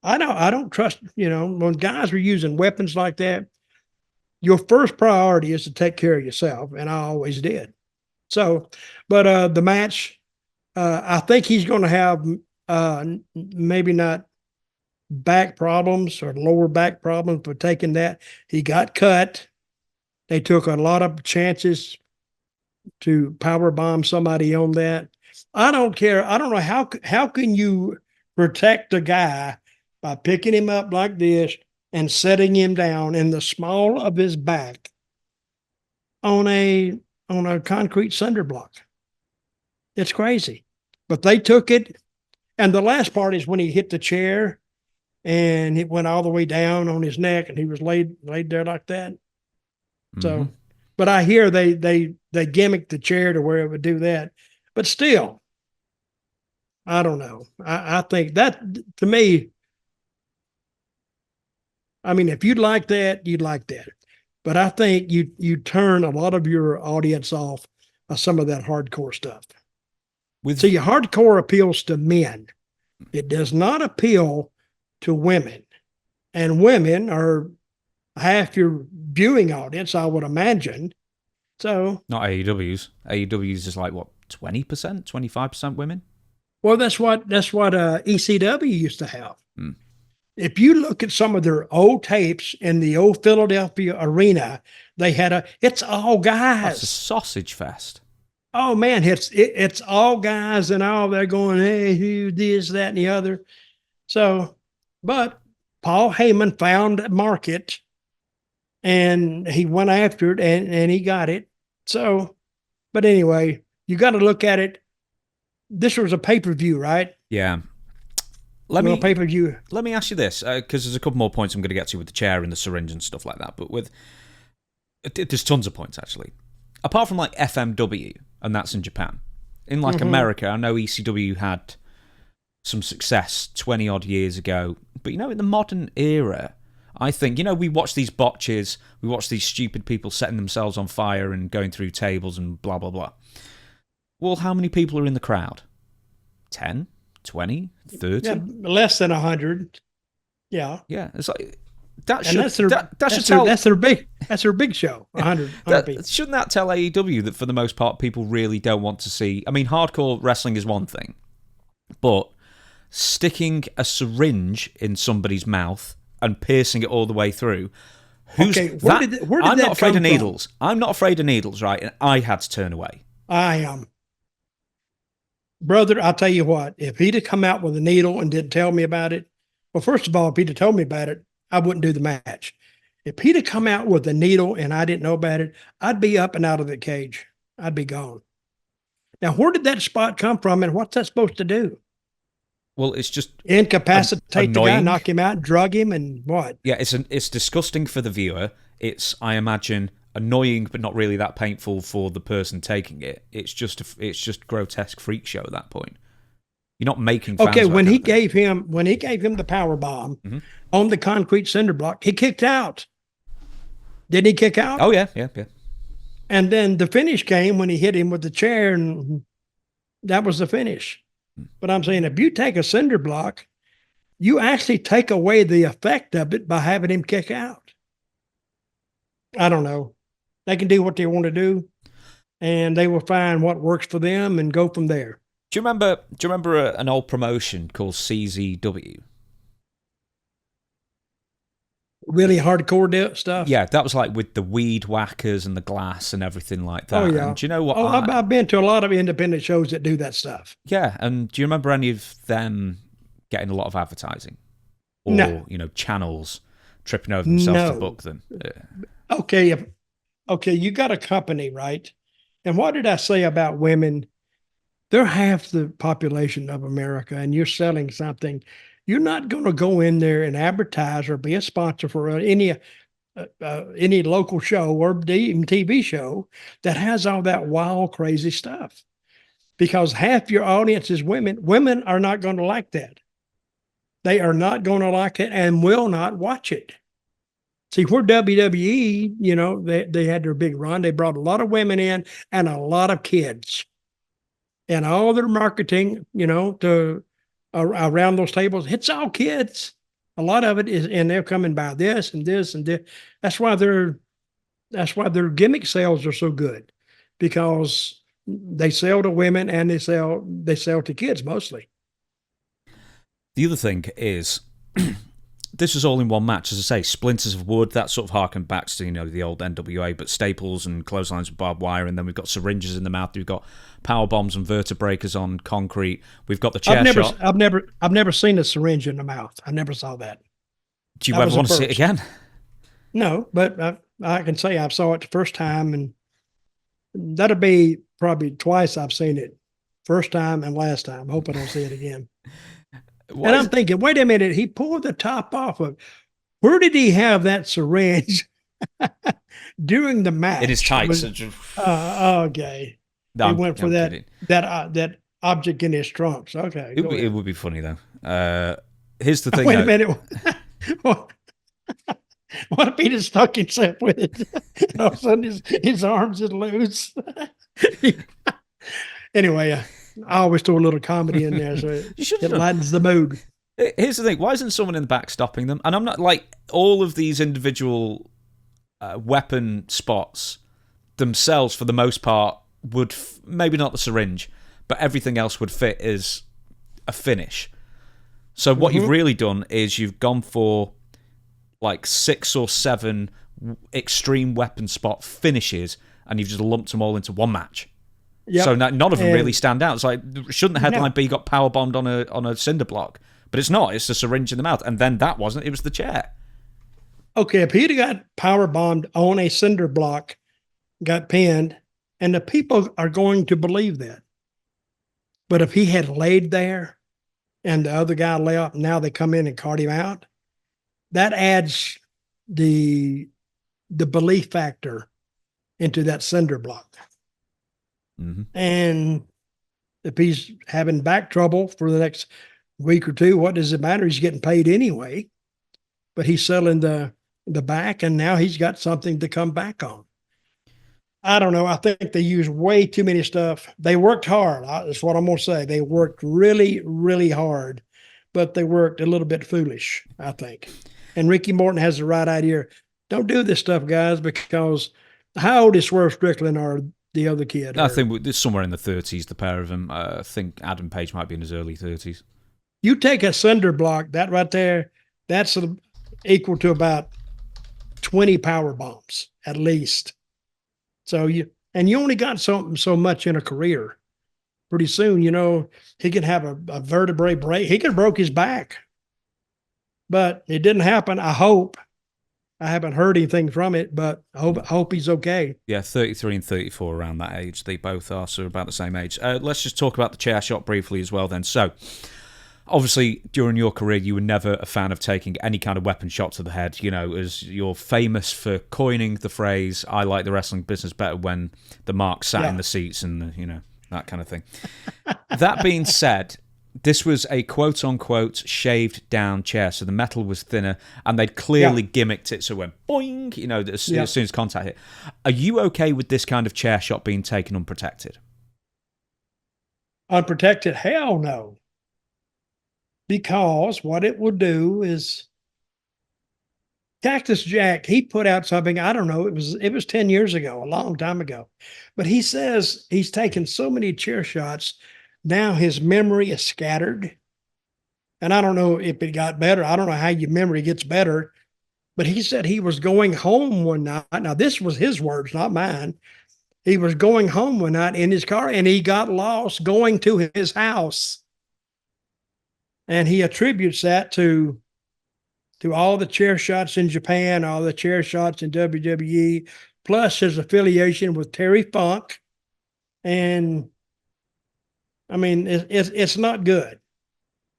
B: I don't trust, when guys are using weapons like that, your first priority is to take care of yourself. And I always did. So, but the match, I think he's going to have maybe not back problems or lower back problems, but taking that, he got cut. They took a lot of chances to power bomb somebody on that. I don't care. I don't know how can you protect a guy by picking him up like this and setting him down in the small of his back on a concrete cinder block. It's crazy. But they took it. And the last part is when he hit the chair and it went all the way down on his neck and he was laid there like that. Mm-hmm. So, but I hear they gimmicked the chair to where it would do that. But still, I don't know. I think that, to me, I mean, if you'd like that, you'd like that. But I think you turn a lot of your audience off of some of that hardcore stuff. See, hardcore appeals to men. It does not appeal to women. And women are half your viewing audience, I would imagine. So
A: not AEW's. AEW's is like, what, 20%, 25% women?
B: Well, that's what ECW used to have. If you look at some of their old tapes in the old Philadelphia arena, they had it's all guys.
A: That's a sausage fest.
B: Oh man, it's all guys and all. They're going, hey, who this, that, and the other. So, but Paul Heyman found a market, and he went after it, and he got it. So, but anyway, you got to look at it. This was a pay-per-view, right?
A: Yeah. Let me ask you this, because there's a couple more points I'm going to get to with the chair and the syringe and stuff like that. But there's tons of points actually. Apart from like FMW, and that's in Japan. In like America, I know ECW had some success 20 odd years ago. But in the modern era, I think, we watch these botches, we watch these stupid people setting themselves on fire and going through tables and blah, blah, blah. Well, how many people are in the crowd? 10, 20, 30?
B: Yeah, less than 100. Yeah.
A: Yeah, it's like
B: that's their big show. 100 people.
A: Shouldn't that tell AEW that for the most part people really don't want to see? I mean, hardcore wrestling is one thing, but sticking a syringe in somebody's mouth and piercing it all the way through.
B: Where did
A: I'm
B: that
A: not afraid
B: come
A: of needles. From? I'm not afraid of needles, right? And I had to turn away.
B: I am. Brother, I'll tell you what, if he'd have come out with a needle and didn't tell me about it, well, first of all, if he'd have told me about it, I wouldn't do the match. If he'd have come out with a needle and I didn't know about it, I'd be up and out of the cage. I'd be gone. Now, where did that spot come from and what's that supposed to do?
A: Well, it's just
B: incapacitate the guy, knock him out, drug him, and what?
A: Yeah, it's disgusting for the viewer. It's, I imagine, annoying, but not really that painful for the person taking it. It's just grotesque freak show at that point. You're not making fans.
B: Okay, when he gave him the power bomb on the concrete cinder block, he kicked out. Didn't he kick out?
A: Oh yeah.
B: And then the finish came when he hit him with the chair, and that was the finish. But I'm saying, if you take a cinder block, you actually take away the effect of it by having him kick out. I don't know. They can do what they want to do, and they will find what works for them and go from there.
A: Do you remember an old promotion called CZW?
B: Really hardcore stuff?
A: Yeah, that was like with the weed whackers and the glass and everything like that.
B: Oh, yeah.
A: And do you know what?
B: I've been to a lot of independent shows that do that stuff.
A: Yeah, and do you remember any of them getting a lot of advertising? Or,
B: no.
A: Channels tripping over themselves to book them?
B: Okay, you got a company, right? And what did I say about women? They're half the population of America, and you're selling something. You're not going to go in there and advertise or be a sponsor for any local show or even TV show that has all that wild, crazy stuff. Because half your audience is women. Women are not going to like that. They are not going to like it and will not watch it. See, where WWE, they had their big run. They brought a lot of women in and a lot of kids. And all their marketing, to around those tables, it's all kids. A lot of it is, and they're coming by this and this and this. That's why their gimmick sales are so good, because they sell to women and they sell to kids mostly.
A: The other thing is, this was all in one match. As I say, splinters of wood, that sort of harkened back to, the old NWA, but staples and clotheslines with barbed wire, and then we've got syringes in the mouth, we've got power bombs and vertebreakers on concrete, we've got the chair shot.
B: I've never seen a syringe in the mouth. I never saw that.
A: Do you ever want to see it again?
B: No, but I can say I saw it the first time, and that'll be probably twice I've seen it. First time and last time. Hope I don't see it again. And I'm thinking, wait a minute, he pulled the top off of. Where did he have that syringe during the match?
A: In his tights.
B: Okay.
A: No,
B: he went for that object in his trunks. Okay.
A: It would be funny, though. Here's the thing.
B: Wait a minute. What if he just stuck himself with it? And all of a sudden his arms is loose. Anyway, I always throw a little comedy in there, so it lightens the mood.
A: Here's the thing. Why isn't someone in the back stopping them? And I'm not like all of these individual weapon spots themselves, for the most part, would maybe not the syringe, but everything else would fit as a finish. So what you've really done is you've gone for like 6 or 7 extreme weapon spot finishes, and you've just lumped them all into one match. Yep. So none of them really stand out. It's like, shouldn't the headline be got power bombed on a cinder block? But it's not. It's the syringe in the mouth. And then that wasn't. It was the chair.
B: Okay, if he'd got power bombed on a cinder block, got pinned, and the people are going to believe that. But if he had laid there and the other guy lay up, now they come in and cart him out, that adds the belief factor into that cinder block. Mm-hmm. And if he's having back trouble for the next week or two, what does it matter? He's getting paid anyway. But he's selling the back, and now he's got something to come back on. I don't know. I think they used way too many stuff. They worked hard. That's what I'm going to say. They worked really, really hard, but they worked a little bit foolish, I think. And Ricky Morton has the right idea. Don't do this stuff, guys, because how old is Swerve Strickland or the other kid?
A: I think it's somewhere in the 30s, the pair of them. I think Adam Page might be in his early 30s.
B: You take a cinder block, that right there, that's equal to about 20 power bombs, at least. So you only got so much in a career. Pretty soon, he could have a vertebrae break. He could have broke his back. But it didn't happen, I hope. I haven't heard anything from it, but I hope he's okay.
A: Yeah, 33 and 34 around that age. They both are, so about the same age. Let's just talk about the chair shot briefly as well then. So, obviously, during your career, you were never a fan of taking any kind of weapon shot to the head, as you're famous for coining the phrase, I like the wrestling business better when the marks sat in the seats and, that kind of thing. That being said, this was a quote-unquote shaved-down chair, so the metal was thinner, and they'd clearly gimmicked it, so it went boing, as soon as contact hit. Are you okay with this kind of chair shot being taken unprotected?
B: Unprotected? Hell no. Because what it would do is Cactus Jack, he put out something, I don't know, it was 10 years ago, a long time ago. But he says he's taken so many chair shots, now his memory is scattered. And I don't know if it got better. I don't know how your memory gets better. But he said he was going home one night. Now, this was his words, not mine. He was going home one night in his car, and he got lost going to his house. And he attributes that to all the chair shots in Japan, all the chair shots in WWE, plus his affiliation with Terry Funk. And, I mean, it's not good.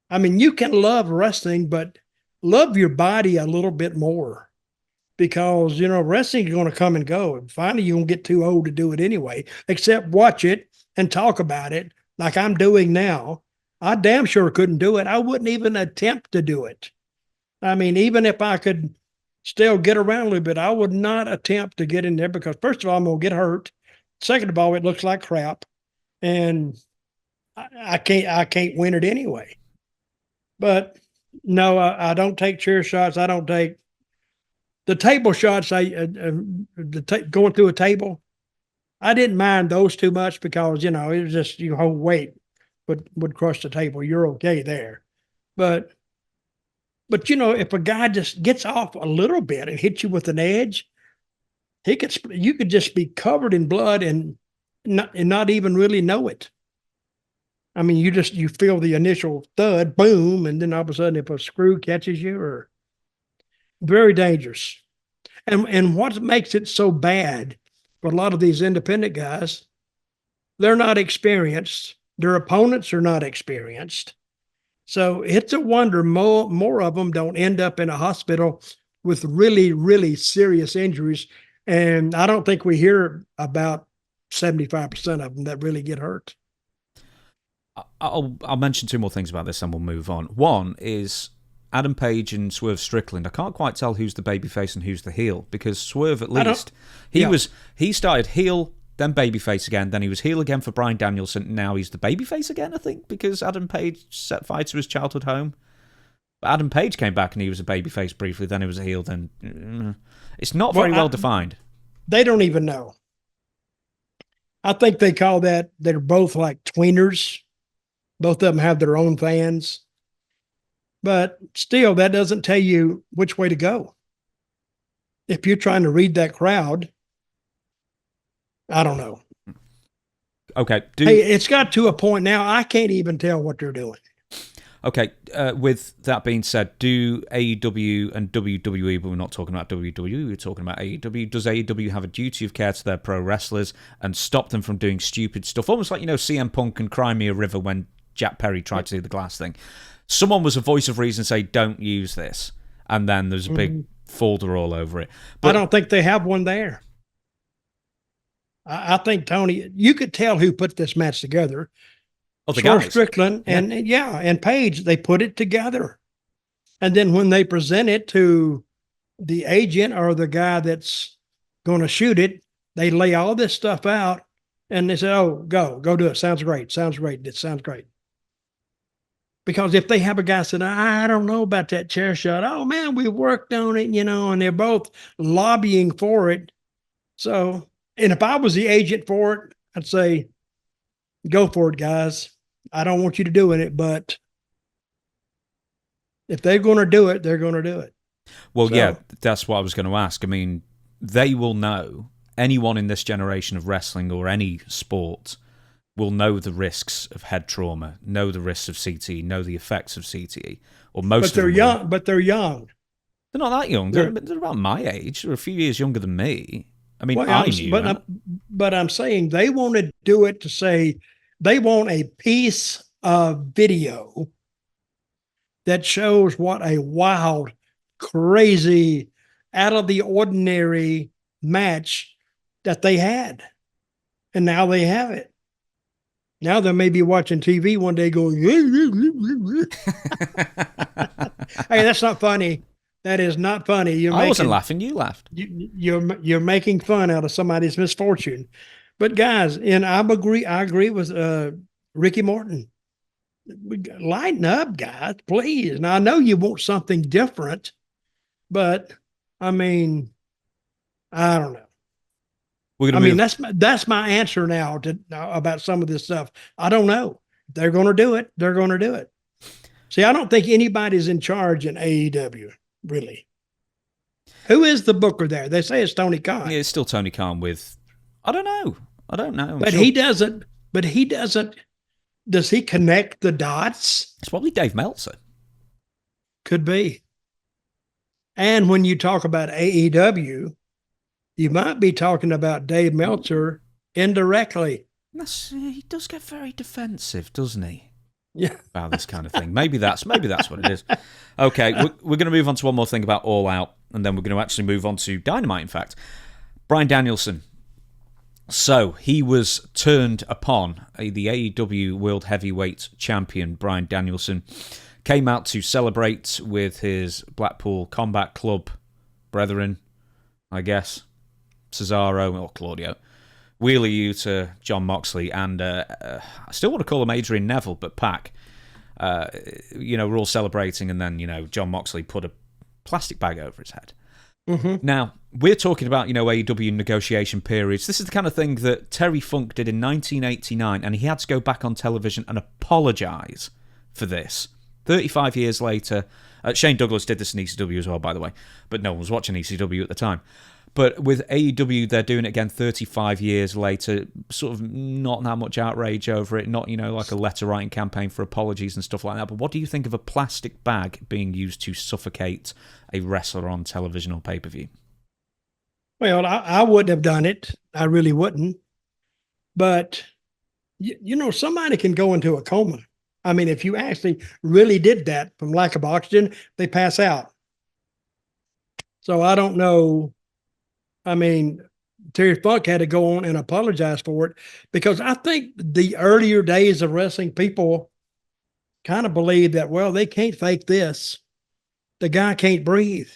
B: I mean, you can love wrestling, but love your body a little bit more. Because, wrestling is going to come and go. And finally, you're going to get too old to do it anyway, except watch it and talk about it like I'm doing now. I damn sure couldn't do it. I wouldn't even attempt to do it. I mean, even if I could still get around a little bit, I would not attempt to get in there because, first of all, I'm going to get hurt. Second of all, it looks like crap. And I can't win it anyway. But no, I don't take chair shots. I don't take the table shots. Going through a table, I didn't mind those too much because, it was just, you hold weight would crush the table. You're okay there. But if a guy just gets off a little bit and hits you with an edge, you could just be covered in blood and not even really know it. I mean, you feel the initial thud, boom, and then all of a sudden, if a screw catches you, or very dangerous. And what makes it so bad for a lot of these independent guys, they're not experienced. Their opponents are not experienced. So it's a wonder more of them don't end up in a hospital with really, really serious injuries. And I don't think we hear about 75% of them that really get hurt.
A: I'll mention two more things about this and we'll move on. One is Adam Page and Swerve Strickland. I can't quite tell who's the babyface and who's the heel, because Swerve, at least, he started heel, then babyface again, then he was heel again for Bryan Danielson, now he's the babyface again, I think, because Adam Page set fire to his childhood home. But Adam Page came back and he was a babyface briefly, then he was a heel, then... It's not very well defined.
B: They don't even know. I think they call that, they're both like tweeners. Both of them have their own fans. But still, that doesn't tell you which way to go. If you're trying to read that crowd, I don't know.
A: Okay.
B: Hey, it's got to a point now, I can't even tell what they're doing.
A: Okay, with that being said, do AEW and WWE, but we're not talking about WWE, we're talking about AEW, does AEW have a duty of care to their pro wrestlers and stop them from doing stupid stuff? Almost like, CM Punk and Cry Me a River when Jack Perry tried to do the glass thing. Someone was a voice of reason say, don't use this. And then there's a big folder all over it. But I
B: don't think they have one there. I think, Tony, you could tell who put this match together.
A: Oh, the guys.
B: Strickland and Page, they put it together. And then when they present it to the agent or the guy that's going to shoot it, they lay all this stuff out and they say, oh, go do it. Sounds great. It sounds great. Because if they have a guy saying, I don't know about that chair shot. Oh, man, we worked on it, and they're both lobbying for it. So, and if I was the agent for it, I'd say, go for it, guys. I don't want you to do it, but if they're going to do it, they're going to do it.
A: Well, yeah, that's what I was going to ask. I mean, they will know, anyone in this generation of wrestling or any sport will know the risks of head trauma, know the risks of CTE, know the effects of CTE. Or most.
B: But they're young. But they're young.
A: They're not that young. They're about my age. They're a few years younger than me. I mean, I knew.
B: But I'm saying they want to do it to say they want a piece of video that shows what a wild, crazy, out of the ordinary match that they had. And now they have it. Now they may be watching TV one day going, hey, that's not funny. That is not funny.
A: I wasn't laughing. You laughed.
B: You're making fun out of somebody's misfortune. But guys, and I agree with Ricky Morton. Lighten up, guys, please. Now I know you want something different, but I mean, I don't know. That's my answer now about some of this stuff. I don't know. They're going to do it. They're going to do it. See, I don't think anybody's in charge in AEW, really. Who is the booker there? They say it's Tony Khan.
A: Yeah, it's still Tony Khan with, I don't know.
B: But he doesn't. Does he connect the dots?
A: It's probably Dave Meltzer.
B: Could be. And when you talk about AEW, you might be talking about Dave Meltzer indirectly.
A: He does get very defensive, doesn't he?
B: Yeah.
A: About this kind of thing. Maybe that's what it is. Okay, we're going to move on to one more thing about All Out, and then we're going to actually move on to Dynamite, in fact. Bryan Danielson. So, he was turned upon. The AEW World Heavyweight Champion, Bryan Danielson, came out to celebrate with his Blackpool Combat Club brethren, I guess. Cesaro or Claudio, Wheeler Yuta, Jon Moxley, and I still want to call him Adrian Neville, but Pac. We're all celebrating, and then, Jon Moxley put a plastic bag over his head.
B: Mm-hmm.
A: Now, we're talking about, AEW negotiation periods. This is the kind of thing that Terry Funk did in 1989, and he had to go back on television and apologise for this 35 years later, Shane Douglas did this in ECW as well, by the way, but no one was watching ECW at the time. But with AEW, they're doing it again 35 years later, sort of not that much outrage over it, not, like a letter writing campaign for apologies and stuff like that. But what do you think of a plastic bag being used to suffocate a wrestler on television or pay-per-view?
B: Well, I wouldn't have done it. I really wouldn't. But, somebody can go into a coma. I mean, if you actually really did that from lack of oxygen, they pass out. So I don't know. I mean, Terry Funk had to go on and apologize for it, because I think the earlier days of wrestling, people kind of believed that, well, they can't fake this. The guy can't breathe.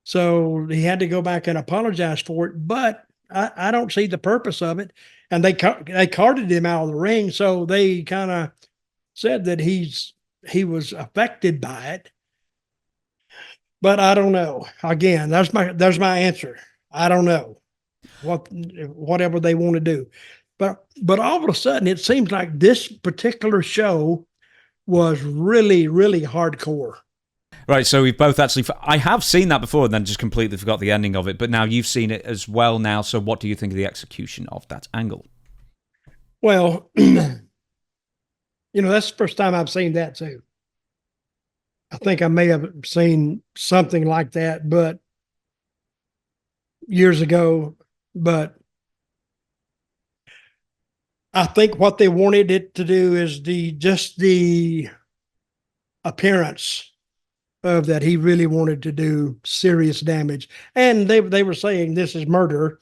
B: So he had to go back and apologize for it. But I don't see the purpose of it. And they carted him out of the ring. So they kind of said that he was affected by it. But I don't know. Again, there's my answer. I don't know whatever they want to do. But all of a sudden, it seems like this particular show was really, really hardcore.
A: Right, so we've both actually... I have seen that before and then just completely forgot the ending of it, but now you've seen it as well now, so what do you think of the execution of that angle?
B: Well, that's the first time I've seen that too. I think I may have seen something like that, but years ago. But I think what they wanted it to do is just the appearance of that he really wanted to do serious damage. And they were saying this is murder.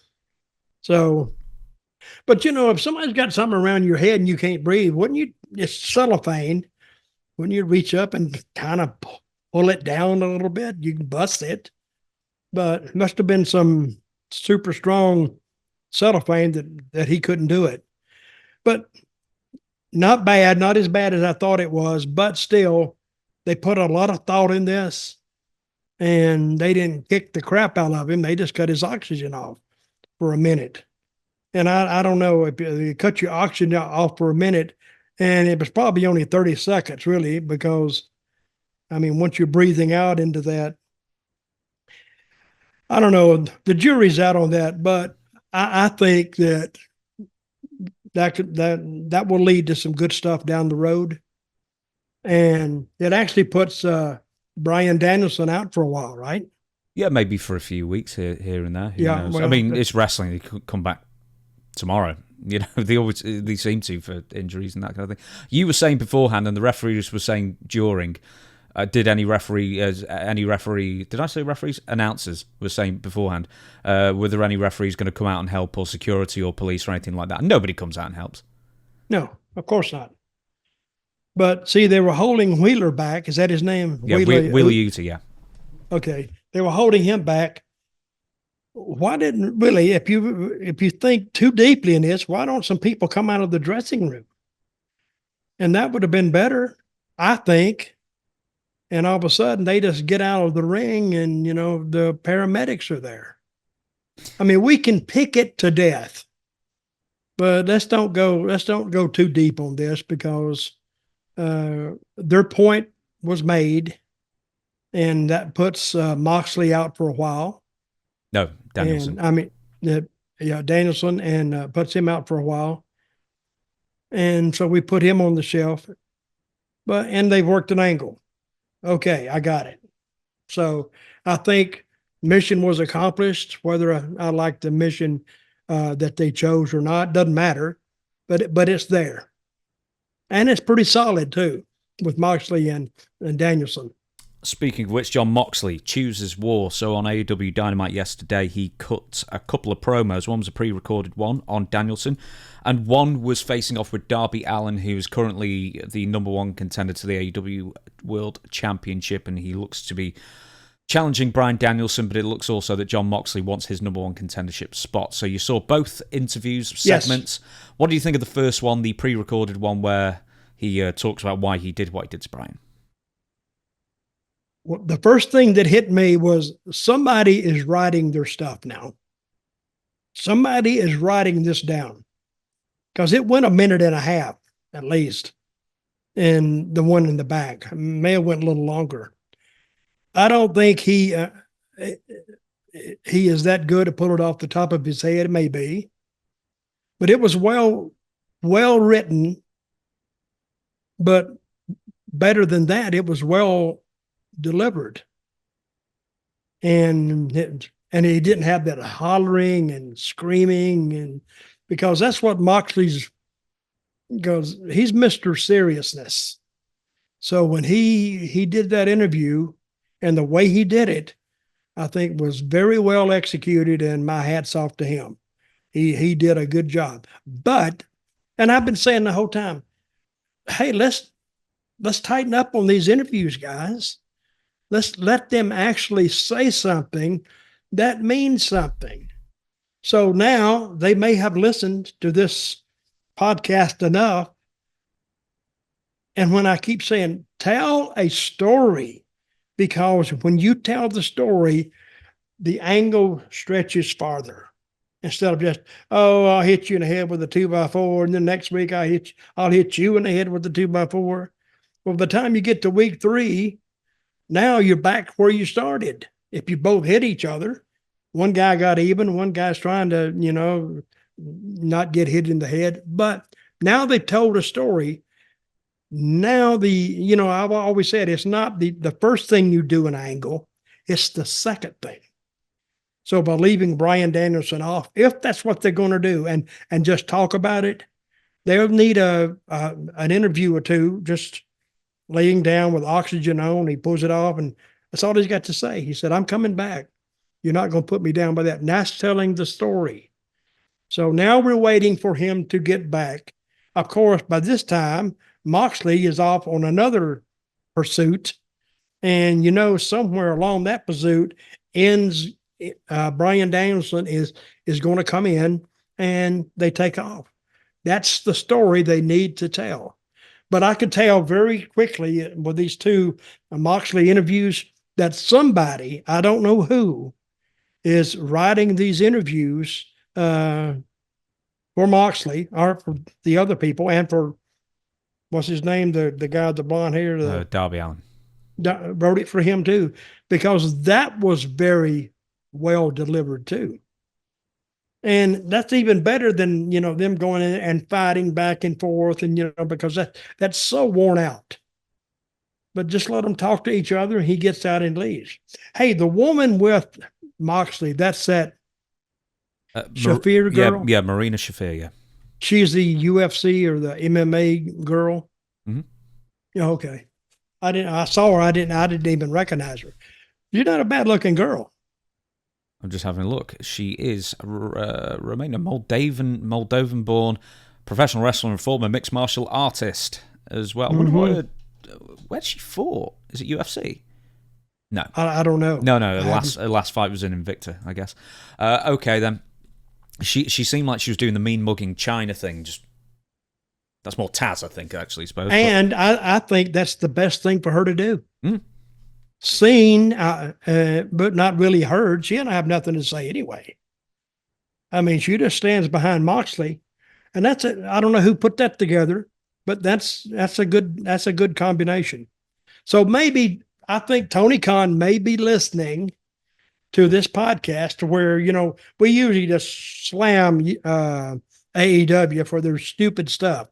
B: So, but if somebody's got something around your head and you can't breathe, wouldn't you, it's cellophane, wouldn't you reach up and kind of pull it down a little bit? You can bust it. But it must have been some super strong cellophane that he couldn't do it. But not bad, not as bad as I thought it was, but still, they put a lot of thought in this, and they didn't kick the crap out of him. They just cut his oxygen off for a minute. And I don't know if you cut your oxygen off for a minute, and it was probably only 30 seconds, really, because, I mean, once you're breathing out into that, I don't know, the jury's out on that, but I think that will lead to some good stuff down the road. And it actually puts Bryan Danielson out for a while, right?
A: Yeah, maybe for a few weeks here and there. Who knows?
B: Well,
A: I mean, it's wrestling. They could come back tomorrow. They seem to for injuries and that kind of thing. You were saying beforehand, and the referees were saying during. Did any referee? Did I say referees? Announcers were saying beforehand. Were there any referees going to come out and help, or security, or police, or anything like that? Nobody comes out and helps.
B: No, of course not. But see, they were holding Wheeler back. Is that his name?
A: Yeah, Wheeler Yuta, yeah.
B: Okay, they were holding him back. Why didn't really? If you think too deeply in this, why don't some people come out of the dressing room? And that would have been better, I think. And all of a sudden, they just get out of the ring, and the paramedics are there. I mean, we can pick it to death, but let's don't go too deep on this, because their point was made, and that puts Moxley out for a while.
A: No, Danielson.
B: And, I mean, Danielson, and puts him out for a while. And so we put him on the shelf, and they've worked an angle. Okay, I got it. So I think mission was accomplished. Whether I like the mission that they chose or not, doesn't matter, but it's there. And it's pretty solid too, with Moxley and Danielson.
A: Speaking of which, Jon Moxley chooses war. So on AEW Dynamite yesterday, he cut a couple of promos. One was a pre-recorded one on Danielson, and one was facing off with Darby Allin, who is currently the number one contender to the AEW World Championship, and he looks to be challenging Bryan Danielson, but it looks also that Jon Moxley wants his number one contendership spot. So you saw both interviews, segments. Yes. What do you think of the first one, the pre-recorded one, where he talks about why he did what he did to Bryan?
B: Well, the first thing that hit me was somebody is writing their stuff now. Somebody is writing this down, because it went a minute and a half at least. and the one in the back. May have went a little longer. I don't think he is that good to pull it off the top of his head. Maybe, but it was well written. But better than that, it was well delivered, and he didn't have that hollering and screaming, and because that's what Moxley's goes. He's Mr. Seriousness. So when he did that interview, and the way he did it, I think was very well executed, and my hat's off to him. He did a good job. But, and I've been saying the whole time, hey, let's tighten up on these interviews, guys. Let's let them actually say something that means something. So now they may have listened to this podcast enough. And when I keep saying, tell a story, because when you tell the story, the angle stretches farther. Instead of just, oh, I'll hit you in the head with a 2x4, and then next week I'll hit you in the head with the 2x4. Well, by the time you get to week 3, now you're back where you started. If you both hit each other, one guy got even, one guy's trying to, not get hit in the head. But now they've told a story. Now I've always said it's not the first thing you do an angle, it's the second thing. So by leaving Bryan Danielson off, if that's what they're going to do, and just talk about it, they'll need an interview or two, just laying down with oxygen on. He pulls it off, and that's all he's got to say. He said, I'm coming back. You're not going to put me down by that. And that's telling the story. So now we're waiting for him to get back. Of course, by this time, Moxley is off on another pursuit. And, somewhere along that pursuit ends, Bryan Danielson is going to come in and they take off. That's the story they need to tell. But I could tell very quickly with these two Moxley interviews that somebody, I don't know who, is writing these interviews for Moxley or for the other people, and for, what's his name, the guy with the blonde hair?
A: Darby Allin.
B: Wrote it for him too, because that was very well delivered too. And that's even better than, them going in and fighting back and forth, and, because that's so worn out. But just let them talk to each other. He gets out and leaves. Hey, the woman with Moxley, that's that Shafir girl?
A: Yeah, Marina Shafir, yeah.
B: She's the UFC or the MMA girl?
A: Mm-hmm.
B: Yeah, okay. I saw her. I didn't even recognize her. You're not a bad looking girl.
A: I'm just having a look. She is Romanian, Moldovan-born professional wrestler and former mixed martial artist as well. Mm-hmm. Where'd she fought? Is it UFC? No.
B: I don't know.
A: No. Her last fight was in Invicta, I guess. Okay, then. She seemed like she was doing the mean mugging China thing. Just that's more Taz, I think, actually, suppose.
B: And I think that's the best thing for her to do.
A: Mm.
B: Seen, but not really heard. She don't have nothing to say anyway. I mean, she just stands behind Moxley, and that's it. I don't know who put that together, but that's a good combination. So maybe I think Tony Khan may be listening to this podcast, where we usually just slam AEW for their stupid stuff,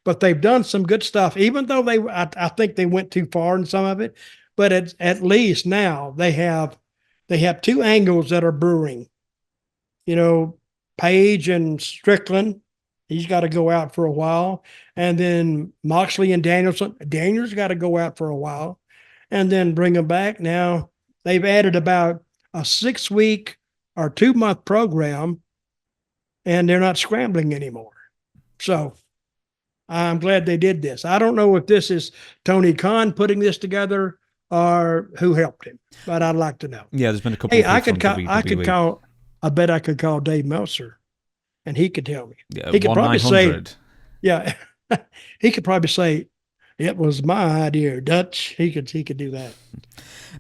B: but they've done some good stuff, even though I think they went too far in some of it. But at least now they have 2 angles that are brewing. Page and Strickland, he's got to go out for a while. And then Moxley and Danielson. Daniel's got to go out for a while and then bring him back. Now they've added about a 6-week or 2-month program, and they're not scrambling anymore. So I'm glad they did this. I don't know if this is Tony Khan putting this together or who helped him, but I'd like to know.
A: Yeah, there's been a couple. Hey,
B: I bet I could call Dave Meltzer, and he could tell me.
A: Yeah,
B: he could probably say, yeah, he could probably say, it was my idea, Dutch. He could do that.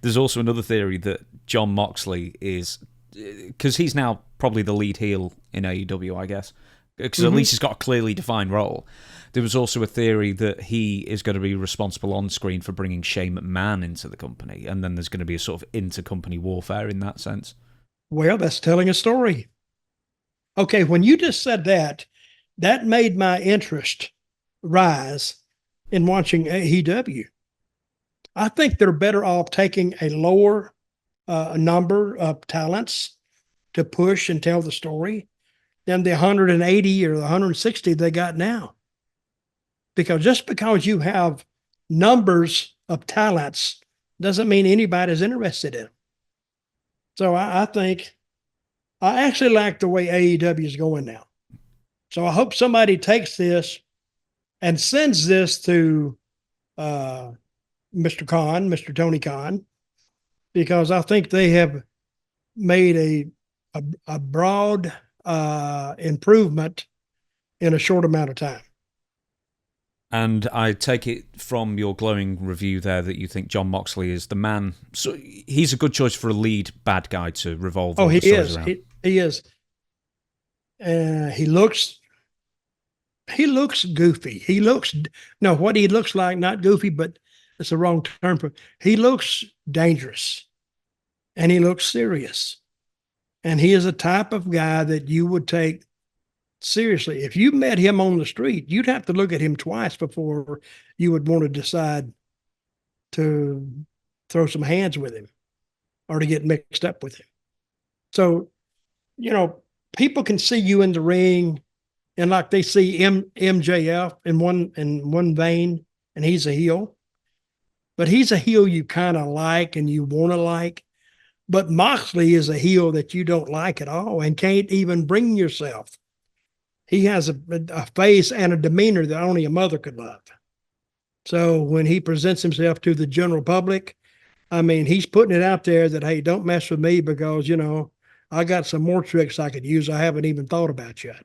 A: There's also another theory that Jon Moxley is, because he's now probably the lead heel in AEW, I guess. because at least he's got a clearly defined role. There was also a theory that he is going to be responsible on screen for bringing Shane McMahon into the company, and then there's going to be a sort of inter-company warfare in that sense.
B: Well, that's telling a story. Okay, when you just said that, that made my interest rise in watching AEW. I think they're better off taking a lower number of talents to push and tell the story than the 180 or the 160 they got now. Because just because you have numbers of talents doesn't mean anybody's interested in them. So I think I actually like the way AEW is going now. So I hope somebody takes this and sends this to Mr. Khan, Mr. Tony Khan, because I think they have made a broad improvement in a short amount of time.
A: And I take it from your glowing review there that you think Jon Moxley is the man. So he's a good choice for a lead bad guy to revolve.
B: Oh, he is.
A: Around.
B: He is. He looks goofy. What he looks like, not goofy, but it's the wrong term for. He looks dangerous, and he looks serious, and he is a type of guy that you would take seriously. If you met him on the street, you'd have to look at him twice before you would want to decide to throw some hands with him or to get mixed up with him. So, people can see you in the ring and like they see MJF in one vein, and he's a heel. But he's a heel you kind of like and you want to like. But Moxley is a heel that you don't like at all and can't even bring yourself. He has a face and a demeanor that only a mother could love. So when he presents himself to the general public, I mean, he's putting it out there that, hey, don't mess with me because, I got some more tricks I could use I haven't even thought about yet.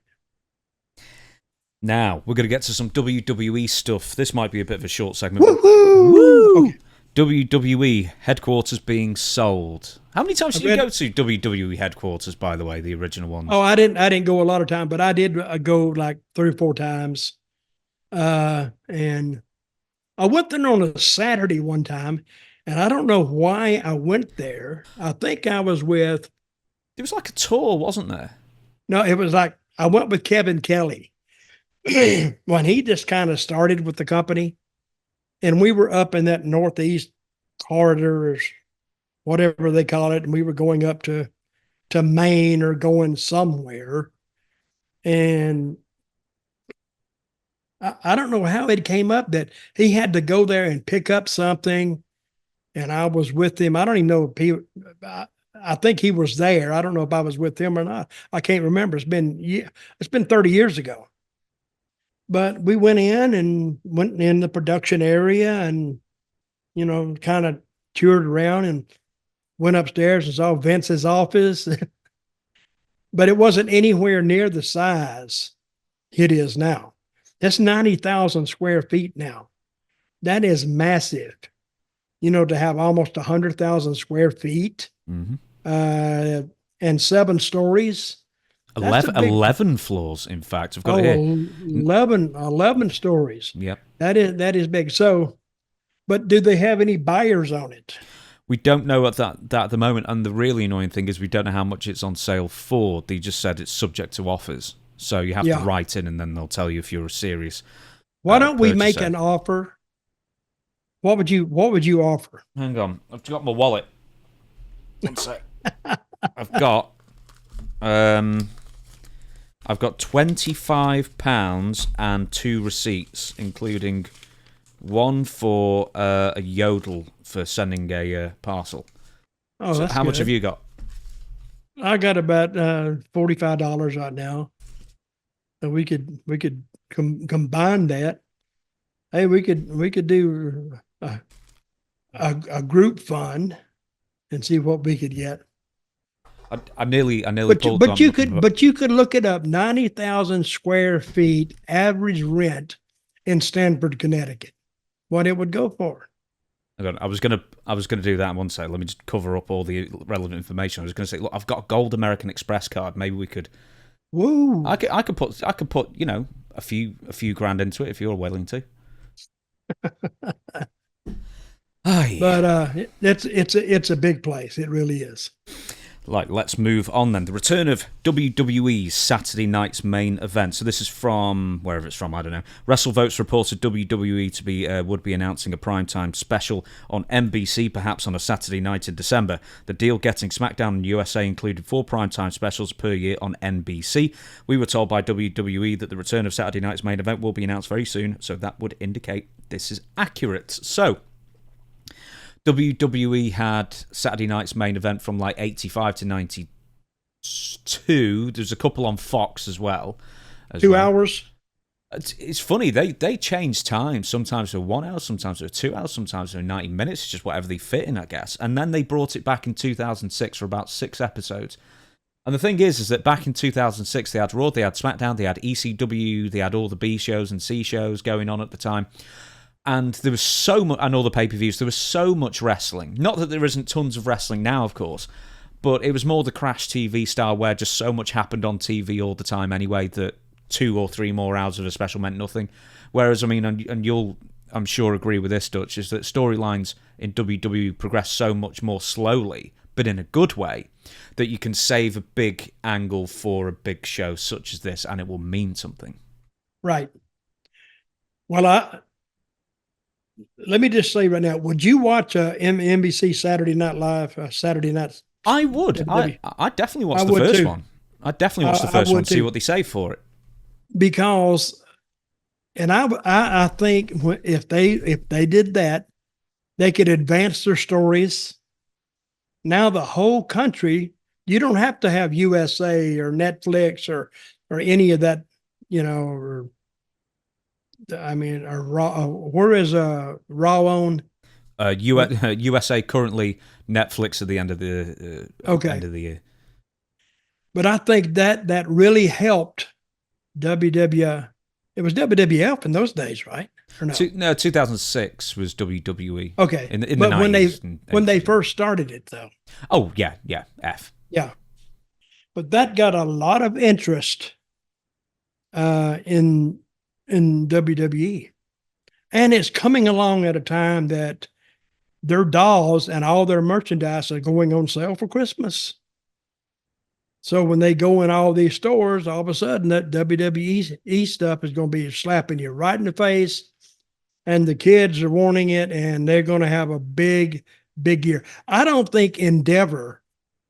A: Now, we're going to get to some WWE stuff. This might be a bit of a short segment.
B: Woo-hoo!
A: Woo!
B: Okay.
A: WWE Headquarters being sold. How many times did you go to WWE Headquarters, by the way, the original ones?
B: Oh, I didn't go a lot of time, but I did go like 3 or 4 times. And I went there on a Saturday one time, and I don't know why I went there. I think I was with...
A: It was like a tour, wasn't there?
B: No, it was like I went with Kevin Kelly when he just kind of started with the company. And we were up in that northeast corridor, or whatever they call it, and we were going up to Maine or going somewhere. And I don't know how it came up that he had to go there and pick up something, and I was with him. I don't even know if I think he was there. I don't know if I was with him or not. I can't remember. It's been 30 years ago. But we went in the production area and, kind of toured around and went upstairs and saw Vince's office. But it wasn't anywhere near the size it is now. That's 90,000 square feet now. That is massive, to have almost 100,000 square feet and 7 stories.
A: 11 floors, in fact. I've got it here.
B: 11 stories.
A: Yep.
B: That is big. So, but do they have any buyers on it?
A: We don't know at that at the moment, and the really annoying thing is we don't know how much it's on sale for. They just said it's subject to offers. So you have to write in, and then they'll tell you if you're serious.
B: Why don't we make an offer? What would you offer?
A: Hang on. I've got my wallet. One sec. I've got £25 and 2 receipts, including one for a yodel for sending a parcel.
B: Oh,
A: so
B: that's
A: how
B: good.
A: much have you got?
B: I got about $45 right now. So we could combine that. Hey, we could do a group fund and see what we could get.
A: I nearly
B: but you could look it up. 90,000 square feet average rent in Stamford, Connecticut. What it would go for.
A: I was gonna do that in one second. Let me just cover up all the relevant information. I was gonna say, look, I've got a Gold American Express card. Maybe we could
B: Woo!
A: I could put a few grand into it if you're willing to.
B: But it's a big place. It really is.
A: Let's move on then. The return of WWE's Saturday night's main event. So this is from wherever it's from, I don't know. WrestleVotes reported WWE to be would be announcing a primetime special on NBC, perhaps on a Saturday night in December. The deal getting SmackDown and USA included 4 primetime specials per year on NBC. We were told by WWE that the return of Saturday night's main event will be announced very soon, so that would indicate this is accurate. So WWE had Saturday night's main event from like 85 to 92. There's a couple on Fox as well.
B: 2 hours.
A: It's funny, they change time. Sometimes they're 1 hour, sometimes they're 2 hours, sometimes they're 90 minutes. It's just whatever they fit in, I guess. And then they brought it back in 2006 for about 6 episodes. And the thing is that back in 2006, they had Raw, they had SmackDown, they had ECW, they had all the B shows and C shows going on at the time. And there was so much, and all the pay-per-views, there was so much wrestling. Not that there isn't tons of wrestling now, of course, but it was more the Crash TV style where just so much happened on TV all the time anyway that 2 or 3 more hours of a special meant nothing. Whereas, I mean, and you'll, I'm sure, agree with this, Dutch, is that storylines in WWE progress so much more slowly, but in a good way, that you can save a big angle for a big show such as this, and it will mean something.
B: Right. Well, let me just say right now, would you watch NBC Saturday Night Live, Saturday night?
A: I would. I definitely watch the first one. I definitely watch the first one to see what they say for it.
B: Because, and I think if they did that, they could advance their stories. Now the whole country, you don't have to have USA or Netflix or any of that, or Raw. Where is Raw on?
A: USA currently, Netflix at the end of the end of the year.
B: But I think that really helped WWF. It was WWF in those days, right? Or no?
A: No, 2006 was WWE.
B: Okay,
A: in the
B: but
A: 90s
B: when they first started it, though.
A: Oh yeah, F.
B: Yeah, but that got a lot of interest in WWE, and it's coming along at a time that their dolls and all their merchandise are going on sale for Christmas. So when they go in all these stores, all of a sudden that WWE stuff is going to be slapping you right in the face, and the kids are wanting it, and they're going to have a big year. I don't think Endeavor,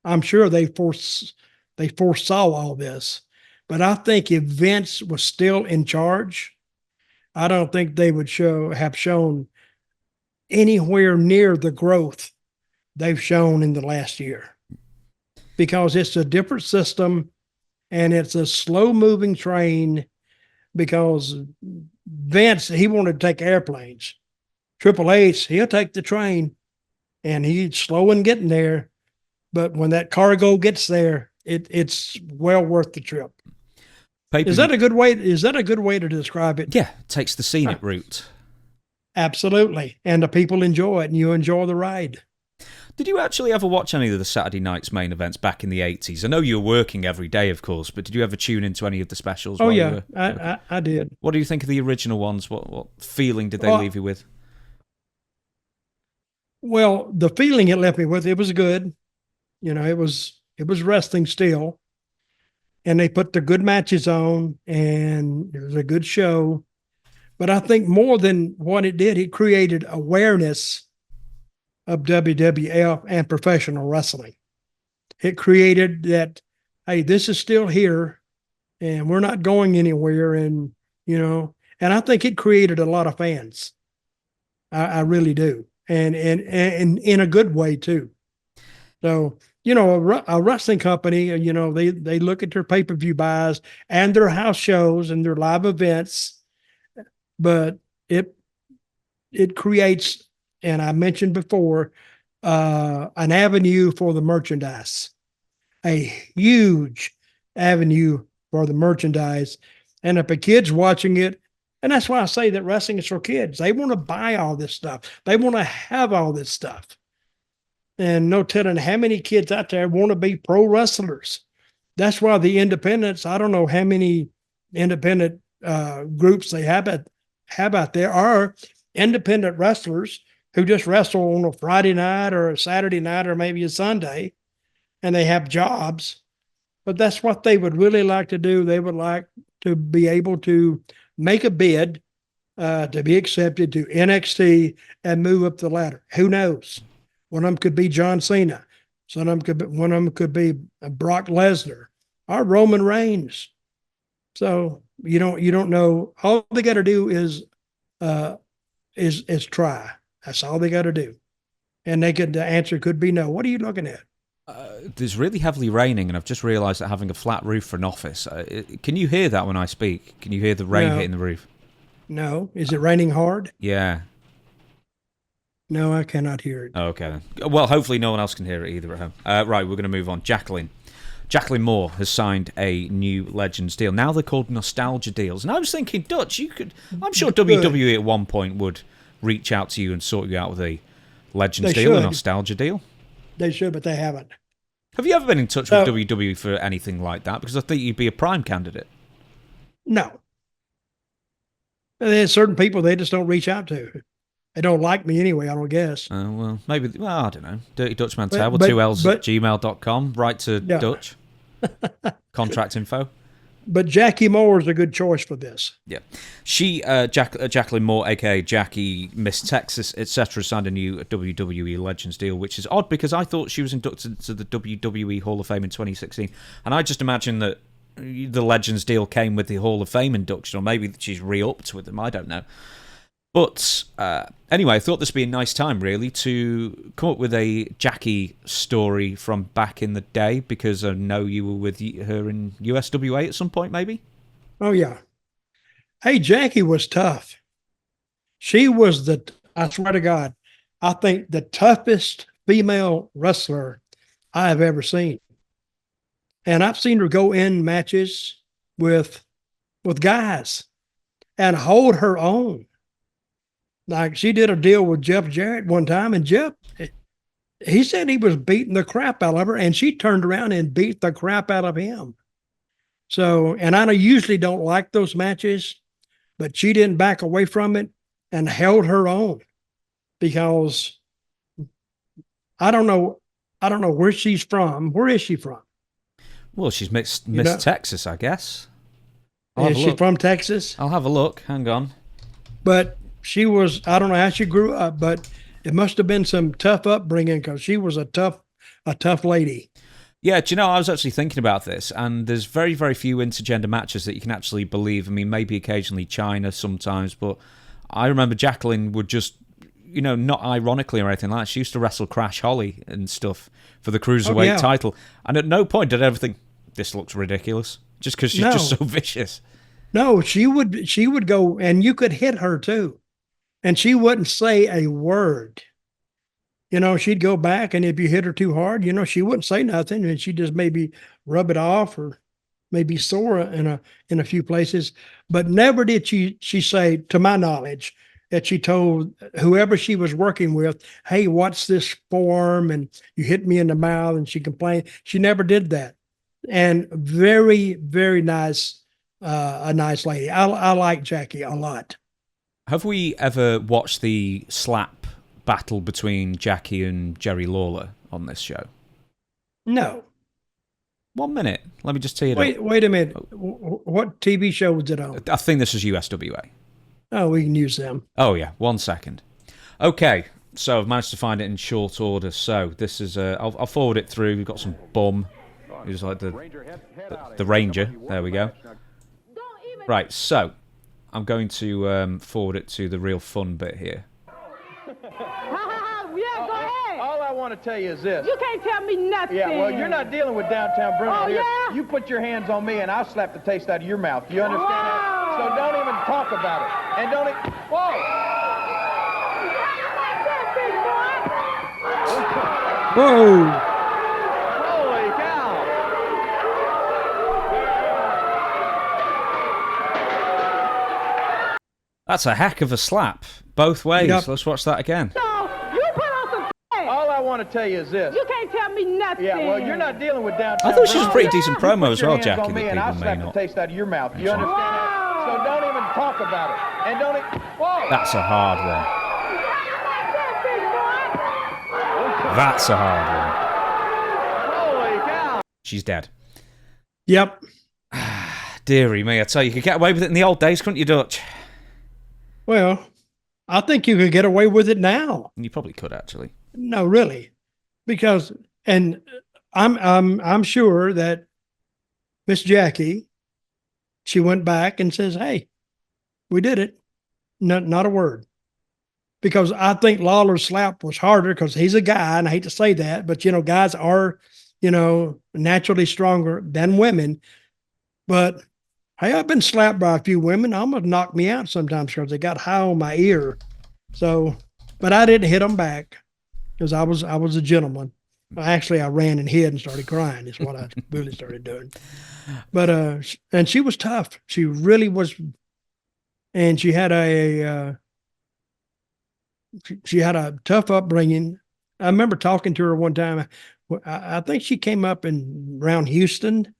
B: I'm sure they foresaw all this, but I think if Vince was still in charge, I don't think they would have shown anywhere near the growth they've shown in the last year. Because it's a different system and it's a slow moving train, because Vince, he wanted to take airplanes. Triple H, he'll take the train, and he's slow in getting there. But when that cargo gets there, it's well worth the trip. Is that a good way to describe it?
A: Yeah, it takes the scenic route.
B: Absolutely. And the people enjoy it, and you enjoy the ride.
A: Did you actually ever watch any of the Saturday night's main events back in the 80s? I know you were working every day, of course, but did you ever tune into any of the specials?
B: Oh, yeah, I did.
A: What do you think of the original ones? What feeling did they leave you with?
B: Well, the feeling it left me with, it was good. It was wrestling still. And they put the good matches on, and it was a good show. But I think more than what it did, it created awareness of WWF and professional wrestling. It created that, hey, this is still here, and we're not going anywhere. And, and I think it created a lot of fans. I really do. And in a good way too. So, a wrestling company, they look at their pay-per-view buys and their house shows and their live events, but it creates, and I mentioned before, an avenue for the merchandise, a huge avenue for the merchandise. And if a kid's watching it, and that's why I say that wrestling is for kids. They want to buy all this stuff. They want to have all this stuff. And no telling how many kids out there want to be pro wrestlers. That's why the independents, I don't know how many independent groups they have out there, are independent wrestlers who just wrestle on a Friday night or a Saturday night or maybe a Sunday, and they have jobs. But that's what they would really like to do. They would like to be able to make a bid to be accepted to NXT and move up the ladder. Who knows? One of them could be John Cena. One of them could be Brock Lesnar or Roman Reigns. So you don't know. All they got to do is try. That's all they got to do. And the answer could be no. What are you looking at?
A: There's really heavily raining, and I've just realised that having a flat roof for an office. Can you hear that when I speak? Can you hear the rain hitting the roof?
B: No. Is it raining hard?
A: Yeah.
B: No, I cannot hear it.
A: Oh, okay then. Well, hopefully no one else can hear it either at home. Right, we're going to move on. Jacqueline Moore has signed a new Legends deal. Now they're called Nostalgia deals. And I was thinking, Dutch, I'm sure WWE at one point would reach out to you and sort you out with a Legends deal, a Nostalgia deal.
B: They should, but they haven't.
A: Have you ever been in touch with WWE for anything like that? Because I think you'd be a prime candidate.
B: No. There's certain people they just don't reach out to. They don't like me anyway, I don't guess.
A: Well, maybe, I don't know. Dirty Dutch Mantell with 2 L's at gmail.com. Right to Dutch. Contract info.
B: But Jackie Moore is a good choice for this.
A: Yeah. She, Jacqueline Moore, a.k.a. Jackie, Miss Texas, etc., signed a new WWE Legends deal, which is odd because I thought she was inducted to the WWE Hall of Fame in 2016. And I just imagine that the Legends deal came with the Hall of Fame induction, or maybe she's re-upped with them. I don't know. But anyway, I thought this would be a nice time, really, to come up with a Jackie story from back in the day, because I know you were with her in USWA at some point, maybe?
B: Oh, yeah. Hey, Jackie was tough. She was I swear to God, I think the toughest female wrestler I have ever seen. And I've seen her go in matches with guys and hold her own. Like, she did a deal with Jeff Jarrett one time, and Jeff, he said he was beating the crap out of her, and she turned around and beat the crap out of him. So, and I usually don't like those matches, but she didn't back away from it and held her own, because I don't know where she's from. Where is she from?
A: Well, she's Miss Texas, I guess.
B: Is she from Texas?
A: I'll have a look. Hang on.
B: But she was, I don't know how she grew up, but it must have been some tough upbringing, because she was a tough lady.
A: Yeah, do you know, I was actually thinking about this, and there's very, very few intergender matches that you can actually believe. I mean, maybe occasionally China sometimes, but I remember Jacqueline would just, not ironically or anything like that, she used to wrestle Crash Holly and stuff for the Cruiserweight title. And at no point did I ever think, this looks ridiculous, just because she's just so vicious.
B: No, she would go, and you could hit her too, and she wouldn't say a word. She'd go back, and if you hit her too hard, she wouldn't say nothing, and she'd just maybe rub it off or maybe sore in a few places. But never did she say, to my knowledge, that she told whoever she was working with, hey, what's this form? And you hit me in the mouth, and she complained. She never did that. And very, very nice, a nice lady. I like Jackie a lot.
A: Have we ever watched the slap battle between Jackie and Jerry Lawler on this show?
B: No.
A: 1 minute. Let me just tee it up.
B: Wait a minute. What TV show was it on?
A: I think this is USWA.
B: Oh, we can use them.
A: Oh, yeah. 1 second. Okay. So I've managed to find it in short order. So this is, I'll forward it through. We've got some bum who's like the Ranger. There we go. Right. So I'm going to forward it to the real fun bit here.
C: Yeah, go ahead.
D: All I want to tell you is this.
C: You can't tell me nothing.
D: Yeah, well, you're not dealing with downtown Bruno here.
C: Yeah?
D: You put your hands on me, and I'll slap the taste out of your mouth. You understand that? So don't even talk about it. And don't even... Whoa!
B: Whoa!
D: Holy cow!
A: That's a heck of a slap. Both ways.
B: Yep.
A: Let's watch that again.
C: No, you put on some
D: want to tell you is this.
C: You can't tell me nothing.
D: Yeah, well, you're not dealing with downtown.
A: I thought she was a pretty
D: Brooklyn.
A: decent
D: You
A: promo
D: put
A: as
D: your
A: well,
D: hands
A: Jackie,
D: on me
A: that
D: and I'll
A: people may
D: slap the
A: not.
D: taste out of your mouth. You understand that? So don't even talk about it. And don't even... Whoa!
A: That's a hard one. That's a hard one.
D: Holy cow!
A: She's dead.
B: Yep.
A: Dearie me, I tell you, you could get away with it in the old days, couldn't you, Dutch?
B: Well, I think you could get away with it now.
A: You probably could, actually.
B: No, really, because and I'm sure that Miss Jackie, she went back and says, "Hey, we did it." Not a word, because I think Lawler's slap was harder because he's a guy, and I hate to say that, but guys are naturally stronger than women. But hey, I've been slapped by a few women. Almost knocked me out sometimes because they got high on my ear. So, but I didn't hit them back because I was a gentleman. Actually, I ran and hid and started crying. Is what I really started doing. But and she was tough. She really was, and she had a tough upbringing. I remember talking to her one time. I think she came up around Houston.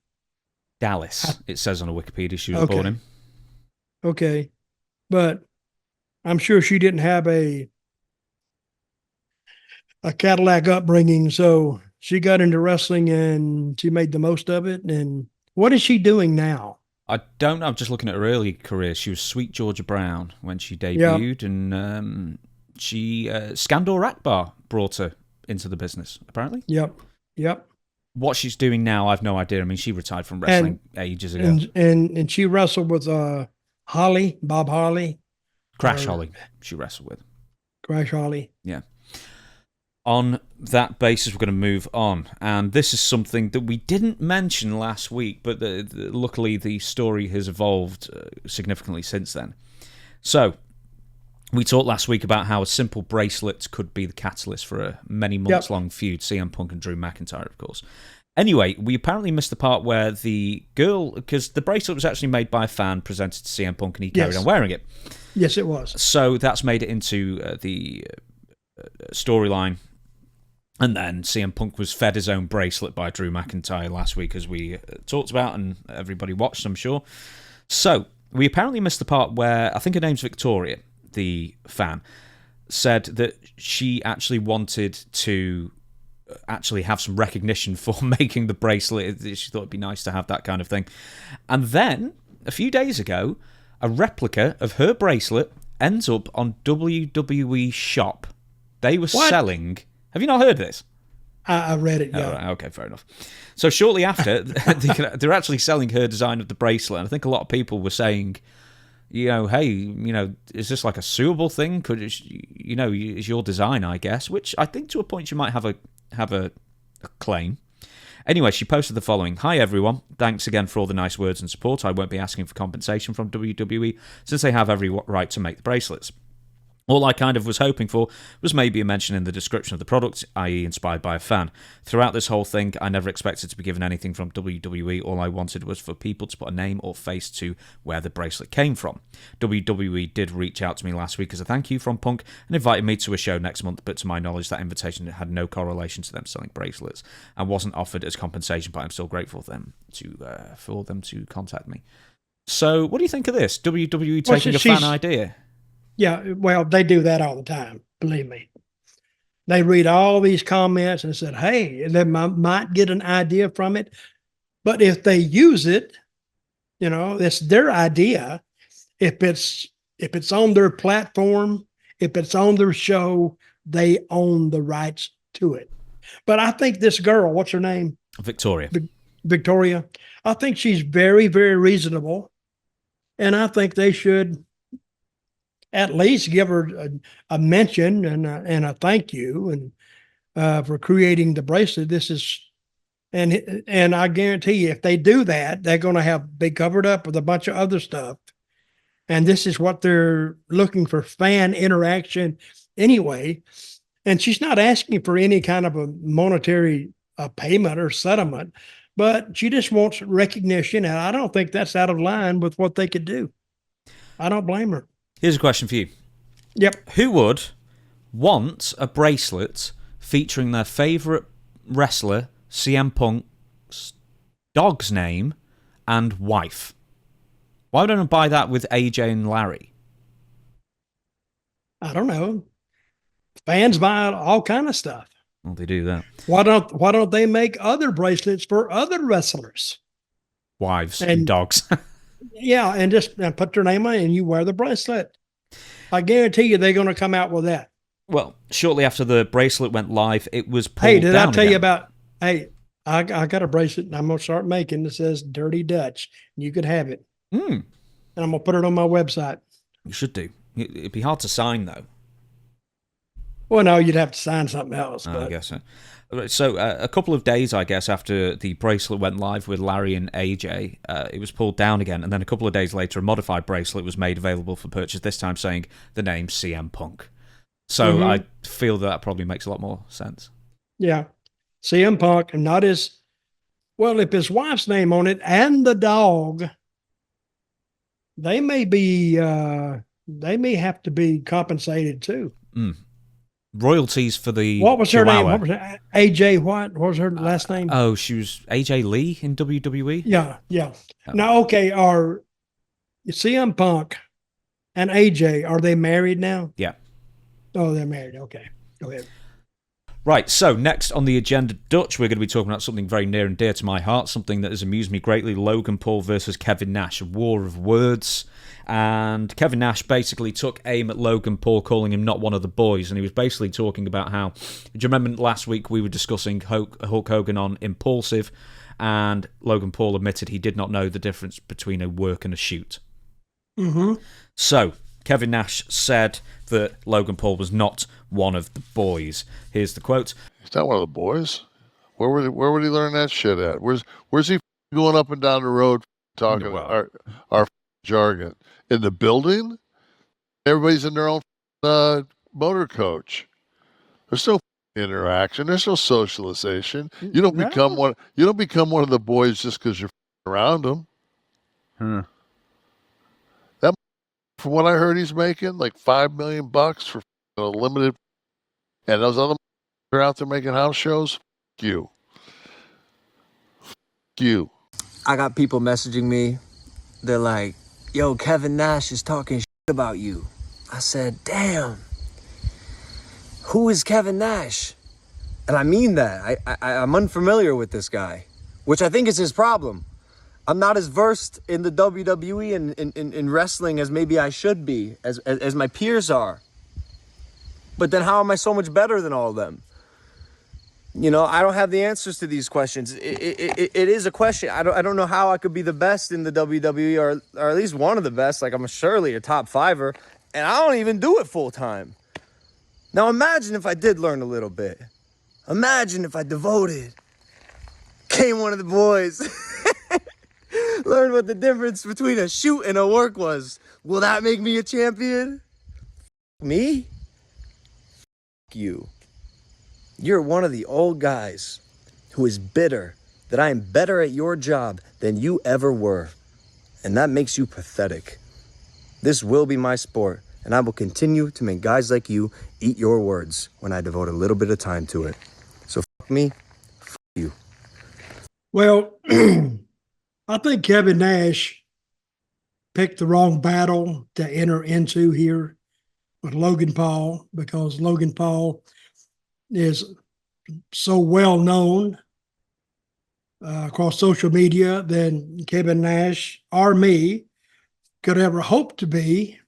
A: Dallas, it says on a Wikipedia she was born in.
B: Okay. But I'm sure she didn't have a Cadillac upbringing, so she got into wrestling and she made the most of it. And what is she doing now?
A: I don't know. I'm just looking at her early career. She was Sweet Georgia Brown when she debuted, and Skandor Akbar brought her into the business, apparently.
B: Yep.
A: What she's doing now, I've no idea. I mean, she retired from wrestling ages ago.
B: And she wrestled with Bob Holly.
A: Crash Holly, she wrestled with.
B: Crash Holly.
A: Yeah. On that basis, we're going to move on. And this is something that we didn't mention last week, but luckily the story has evolved significantly since then. So, we talked last week about how a simple bracelet could be the catalyst for a many months-long feud, CM Punk and Drew McIntyre, of course. Anyway, we apparently missed the part where the girl, because the bracelet was actually made by a fan, presented to CM Punk, and he carried on wearing it.
B: Yes, it was.
A: So that's made it into the storyline. And then CM Punk was fed his own bracelet by Drew McIntyre last week, as we talked about, and everybody watched, I'm sure. So, we apparently missed the part where, I think her name's Victoria, the fan, said that she actually wanted to actually have some recognition for making the bracelet. She thought it'd be nice to have that kind of thing. And then, a few days ago, a replica of her bracelet ends up on WWE Shop. They were selling... Have you not heard of this?
B: I read it, yeah.
A: Oh, right, okay, fair enough. So shortly after, they're actually selling her design of the bracelet, and I think a lot of people were saying, hey, is this like a suable thing? Could it, is your design, I guess? Which I think to a point you might have a claim. Anyway, she posted the following: "Hi everyone, thanks again for all the nice words and support. I won't be asking for compensation from WWE since they have every right to make the bracelets. All I kind of was hoping for was maybe a mention in the description of the product, i.e. inspired by a fan. Throughout this whole thing, I never expected to be given anything from WWE. All I wanted was for people to put a name or face to where the bracelet came from. WWE did reach out to me last week as a thank you from Punk and invited me to a show next month, but to my knowledge that invitation had no correlation to them selling bracelets and wasn't offered as compensation, but I'm still grateful for them to contact me." So, what do you think of this? WWE taking a fan idea?
B: Yeah, well, they do that all the time, believe me. They read all these comments and said, hey, they might get an idea from it. But if they use it, it's their idea. If it's on their platform, if it's on their show, they own the rights to it. But I think this girl, what's her name?
A: Victoria.
B: Victoria. I think she's very, very reasonable. And I think they should at least give her a mention and a thank you and for creating the bracelet. This is, and I guarantee you, if they do that, they're going to be covered up with a bunch of other stuff. And this is what they're looking for, fan interaction anyway. And she's not asking for any kind of a monetary payment or settlement, but she just wants recognition. And I don't think that's out of line with what they could do. I don't blame her.
A: Here's a question for you.
B: Yep.
A: Who would want a bracelet featuring their favorite wrestler, CM Punk's dog's name, and wife. Why don't I buy that with AJ and Larry?
B: I don't know. Fans buy all kind of stuff.
A: Well, they do that.
B: Why don't they make other bracelets for other wrestlers?
A: Wives and dogs.
B: Yeah, and just put their name on it and you wear the bracelet. I guarantee you they're going to come out with that.
A: Well, shortly after the bracelet went live, it was pulled
B: Hey, did
A: down
B: I tell you
A: again.
B: about, hey, I got a bracelet and I'm going to start making that says Dirty Dutch. You could have it. And I'm going to put it on my website.
A: You should do. It'd be hard to sign, though.
B: Well, no, you'd have to sign something else.
A: I guess so. So a couple of days, I guess, after the bracelet went live with Larry and AJ, it was pulled down again. And then a couple of days later, a modified bracelet was made available for purchase, this time saying the name CM Punk. So I feel that probably makes a lot more sense.
B: Yeah. CM Punk, and not his, well, if his wife's name on it and the dog, they may have to be compensated too.
A: Royalties for the
B: What was her
A: Chihuahua.
B: name? What was her, AJ what? What was her last name?
A: Oh, she was AJ Lee in WWE?
B: Yeah. Now, okay, are CM Punk and AJ, are they married now?
A: Yeah.
B: Oh, they're married. Okay. Go ahead.
A: Right, so next on the agenda, Dutch, we're going to be talking about something very near and dear to my heart, something that has amused me greatly, Logan Paul versus Kevin Nash, a war of words. And Kevin Nash basically took aim at Logan Paul, calling him not one of the boys, and he was basically talking about how, do you remember last week we were discussing Hulk Hogan on Impulsive, and Logan Paul admitted he did not know the difference between a work and a shoot. So, Kevin Nash said that Logan Paul was not one of the boys. Here's the quote.
E: He's not one of the boys. Where would he learn that shit at? Where's he going up and down the road talking our jargon? In the building? Everybody's in their own motor coach. There's no interaction. There's no socialization. You don't become one. You don't become one of the boys just because you're around them. That, from what I heard, he's making like $5 million for a limited. And those other are out there making house shows. You.
F: I got people messaging me. They're like, yo, Kevin Nash is talking shit about you. I said, damn. Who is Kevin Nash? And I mean that. I'm unfamiliar with this guy, which I think is his problem. I'm not as versed in the WWE and in wrestling as maybe I should be, as my peers are. But then how am I so much better than all of them? You know, I don't have the answers to these questions. It is a question. I don't know how I could be the best in the WWE or at least one of the best. Like, I'm surely a top fiver, and I don't even do it full time. Now imagine if I did learn a little bit. Imagine if I devoted, came one of the boys, learned what the difference between a shoot and a work was. Will that make me a champion? Me? You. You're one of the old guys who is bitter that I am better at your job than you ever were. And that makes you pathetic. This will be my sport, and I will continue to make guys like you eat your words when I devote a little bit of time to it. So fuck me, fuck you.
B: Well, I think Kevin Nash picked the wrong battle to enter into here with Logan Paul, because Logan Paul is so well known across social media than Kevin Nash or me could ever hope to be.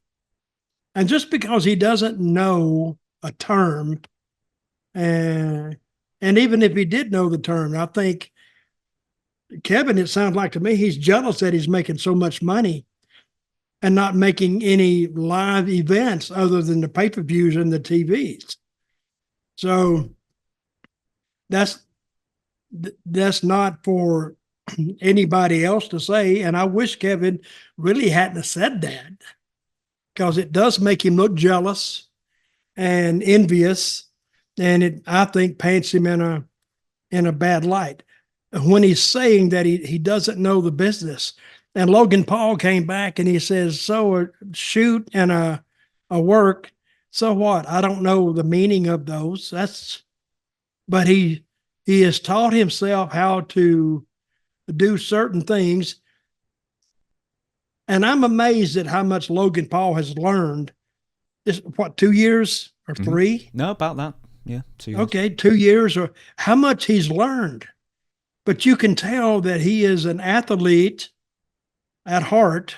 B: And just because he doesn't know a term, and even if he did know the term, I think Kevin, it sounds like to me, he's jealous that he's making so much money and not making any live events other than the pay-per-views and the TVs. So that's not for anybody else to say. And I wish Kevin really hadn't have said that, because it does make him look jealous and envious. And it, I think, paints him in a bad light when he's saying that he doesn't know the business. And Logan Paul came back and he says, so a shoot and a work, so what? I don't know the meaning of those. but he has taught himself how to do certain things. And I'm amazed at how much Logan Paul has learned. Is what, 2 years or 3?
A: No, about that. Yeah, 2 years.
B: Okay, 2 years, or how much he's learned. But you can tell that he is an athlete at heart.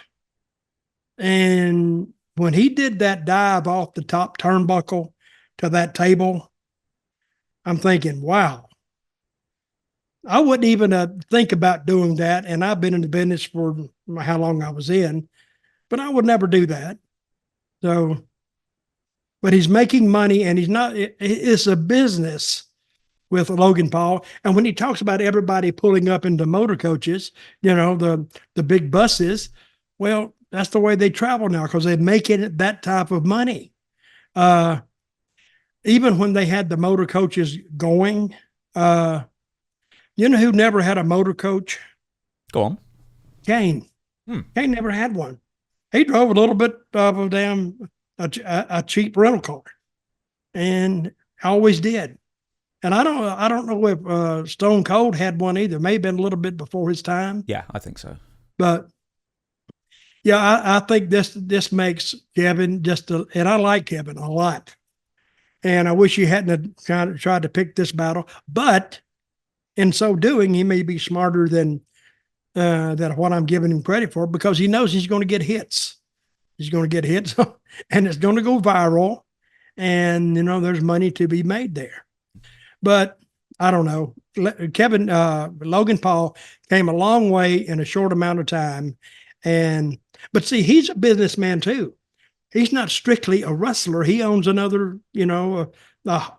B: And when he did that dive off the top turnbuckle to that table, I'm thinking, wow. I wouldn't even think about doing that. And I've been in the business for how long I was in, but I would never do that. So, but he's making money, and he's not, it's a business with Logan Paul. And when he talks about everybody pulling up into motor coaches, the big buses, well, that's the way they travel now, because they're making that type of money. Even when they had the motor coaches going, you know who never had a motor coach?
A: Go on.
B: Kane. Kane never had one. He drove a little bit of a cheap rental car, and always did. And I don't know if Stone Cold had one either. May have been a little bit before his time.
A: Yeah, I think so.
B: But yeah, I think this makes Kevin and I like Kevin a lot. And I wish he hadn't kind of tried to pick this battle, but in so doing, he may be smarter than what I'm giving him credit for, because he knows he's going to get hits. He's going to get hits, and it's going to go viral, and there's money to be made there. But I don't know. Logan Paul came a long way in a short amount of time, but see, he's a businessman too. He's not strictly a wrestler. He owns another, a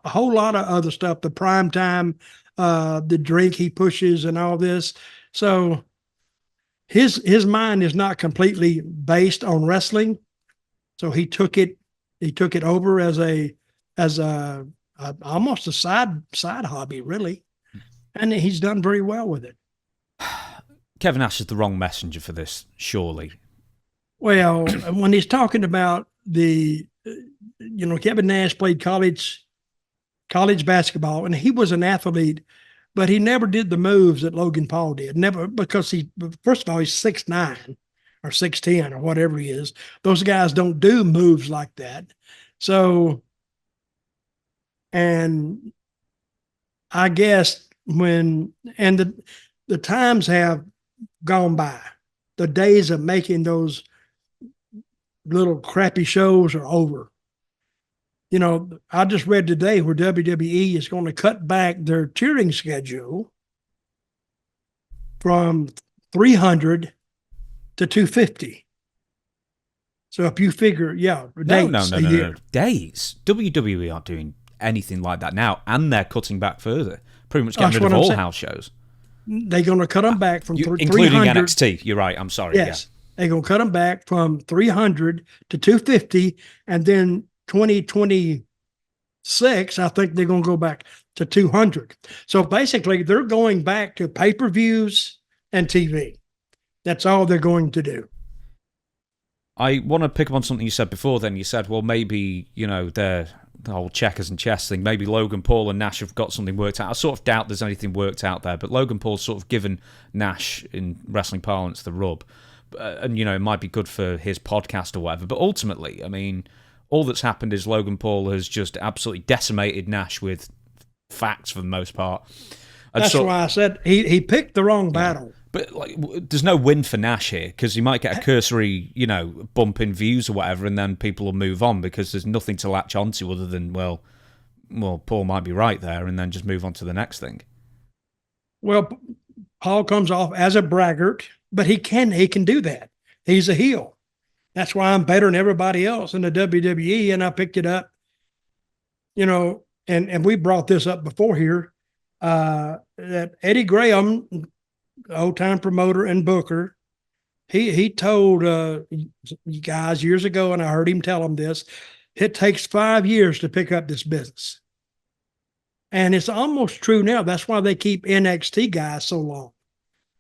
B: whole lot of other stuff, the prime time, the drink he pushes and all this. So his mind is not completely based on wrestling. So he took it over as almost a side hobby, really. And he's done very well with it.
A: Kevin Nash is the wrong messenger for this, surely.
B: Well, when he's talking about Kevin Nash played college basketball, and he was an athlete, but he never did the moves that Logan Paul did. Never, because first of all, he's 6'9" or 6'10" or whatever he is. Those guys don't do moves like that. So, and I guess the times have gone by. The days of making those little crappy shows are over. I just read today where WWE is going to cut back their cheering schedule from 300 to 250. So if you figure,
A: No. Days. WWE aren't doing anything like that now, and they're cutting back further. Pretty much getting rid of all house shows.
B: They're going to cut them back from 300.
A: Including NXT. You're right. I'm sorry.
B: Yes. Yeah. They're going to cut them back from 300 to 250, and then 2026, I think they're going to go back to 200. So basically, they're going back to pay-per-views and TV. That's all they're going to do.
A: I want to pick up on something you said before. Then you said, well, maybe, the whole checkers and chess thing, maybe Logan Paul and Nash have got something worked out. I sort of doubt there's anything worked out there, but Logan Paul's sort of given Nash, in wrestling parlance, the rub. And, it might be good for his podcast or whatever. But ultimately, I mean, all that's happened is Logan Paul has just absolutely decimated Nash with facts for the most part. And
B: that's why I said he picked the wrong battle.
A: But there's no win for Nash here, because he might get a cursory, bump in views or whatever, and then people will move on because there's nothing to latch onto other than, well, Paul might be right there, and then just move on to the next thing.
B: Well, Paul comes off as a braggart, but he can do that. He's a heel. That's why I'm better than everybody else in the WWE, and I picked it up. And we brought this up before here, that Eddie Graham, old-time promoter and booker, he told you guys years ago, and I heard him tell them this, it takes 5 years to pick up this business. And it's almost true now. That's why they keep NXT guys so long,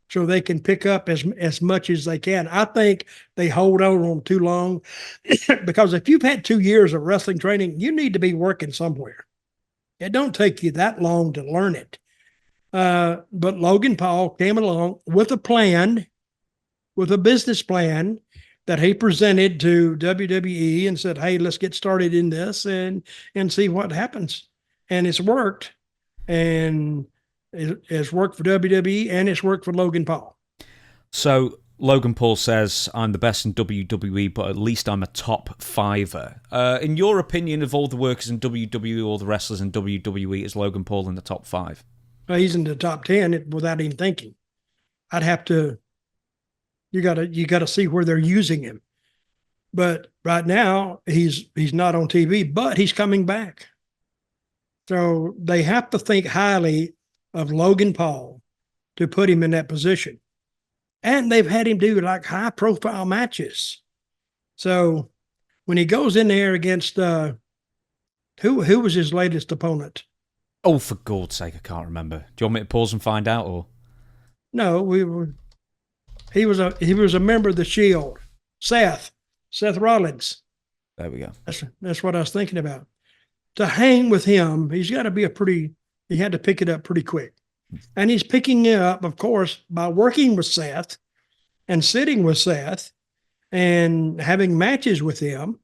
B: so they can pick up as much as they can. I think they hold on them too long because if you've had 2 years of wrestling training, you need to be working somewhere. It don't take you that long to learn it. But Logan Paul came along with a plan, with a business plan that he presented to WWE and said, "Hey, let's get started in this and see what happens." And it's worked, and it's worked for WWE and it's worked for Logan Paul.
A: So Logan Paul says, "I'm the best in WWE, but at least I'm a top fiver." In your opinion, of all the workers in WWE, all the wrestlers in WWE, is Logan Paul in the top 5?
B: He's in the top 10 without even thinking. I'd have to. You gotta see where they're using him. But right now he's not on TV, but he's coming back. So they have to think highly of Logan Paul to put him in that position. And they've had him do like high profile matches. So when he goes in there against who was his latest opponent?
A: Oh, for God's sake, I can't remember. Do you want me to pause and find out, or?
B: No, he was a member of the Shield. Seth Rollins.
A: There we go.
B: That's what I was thinking about. To hang with him, he's got to be he had to pick it up pretty quick. And he's picking it up, of course, by working with Seth and sitting with Seth and having matches with him.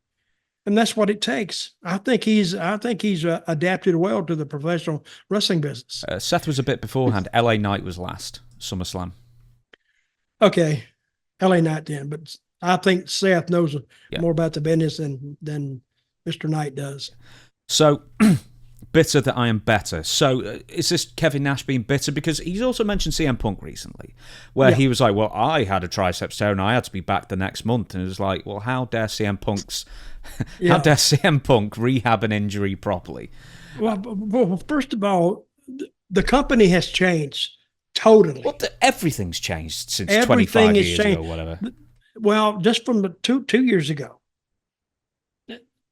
B: And that's what it takes. I think he's adapted well to the professional wrestling business.
A: Seth was a bit beforehand. LA Knight was last. SummerSlam.
B: Okay, LA Knight then, but I think Seth knows more about the business than Mr. Knight does.
A: So, bitter that I am better. So, is this Kevin Nash being bitter? Because he's also mentioned CM Punk recently, where he was like, well, I had a triceps tear and I had to be back the next month. And it was like, well, how dare CM Punk rehab an injury properly?
B: Well, first of all, the company has changed totally.
A: Well, everything's changed since 25 years ago, whatever.
B: Well, just from 2 years ago.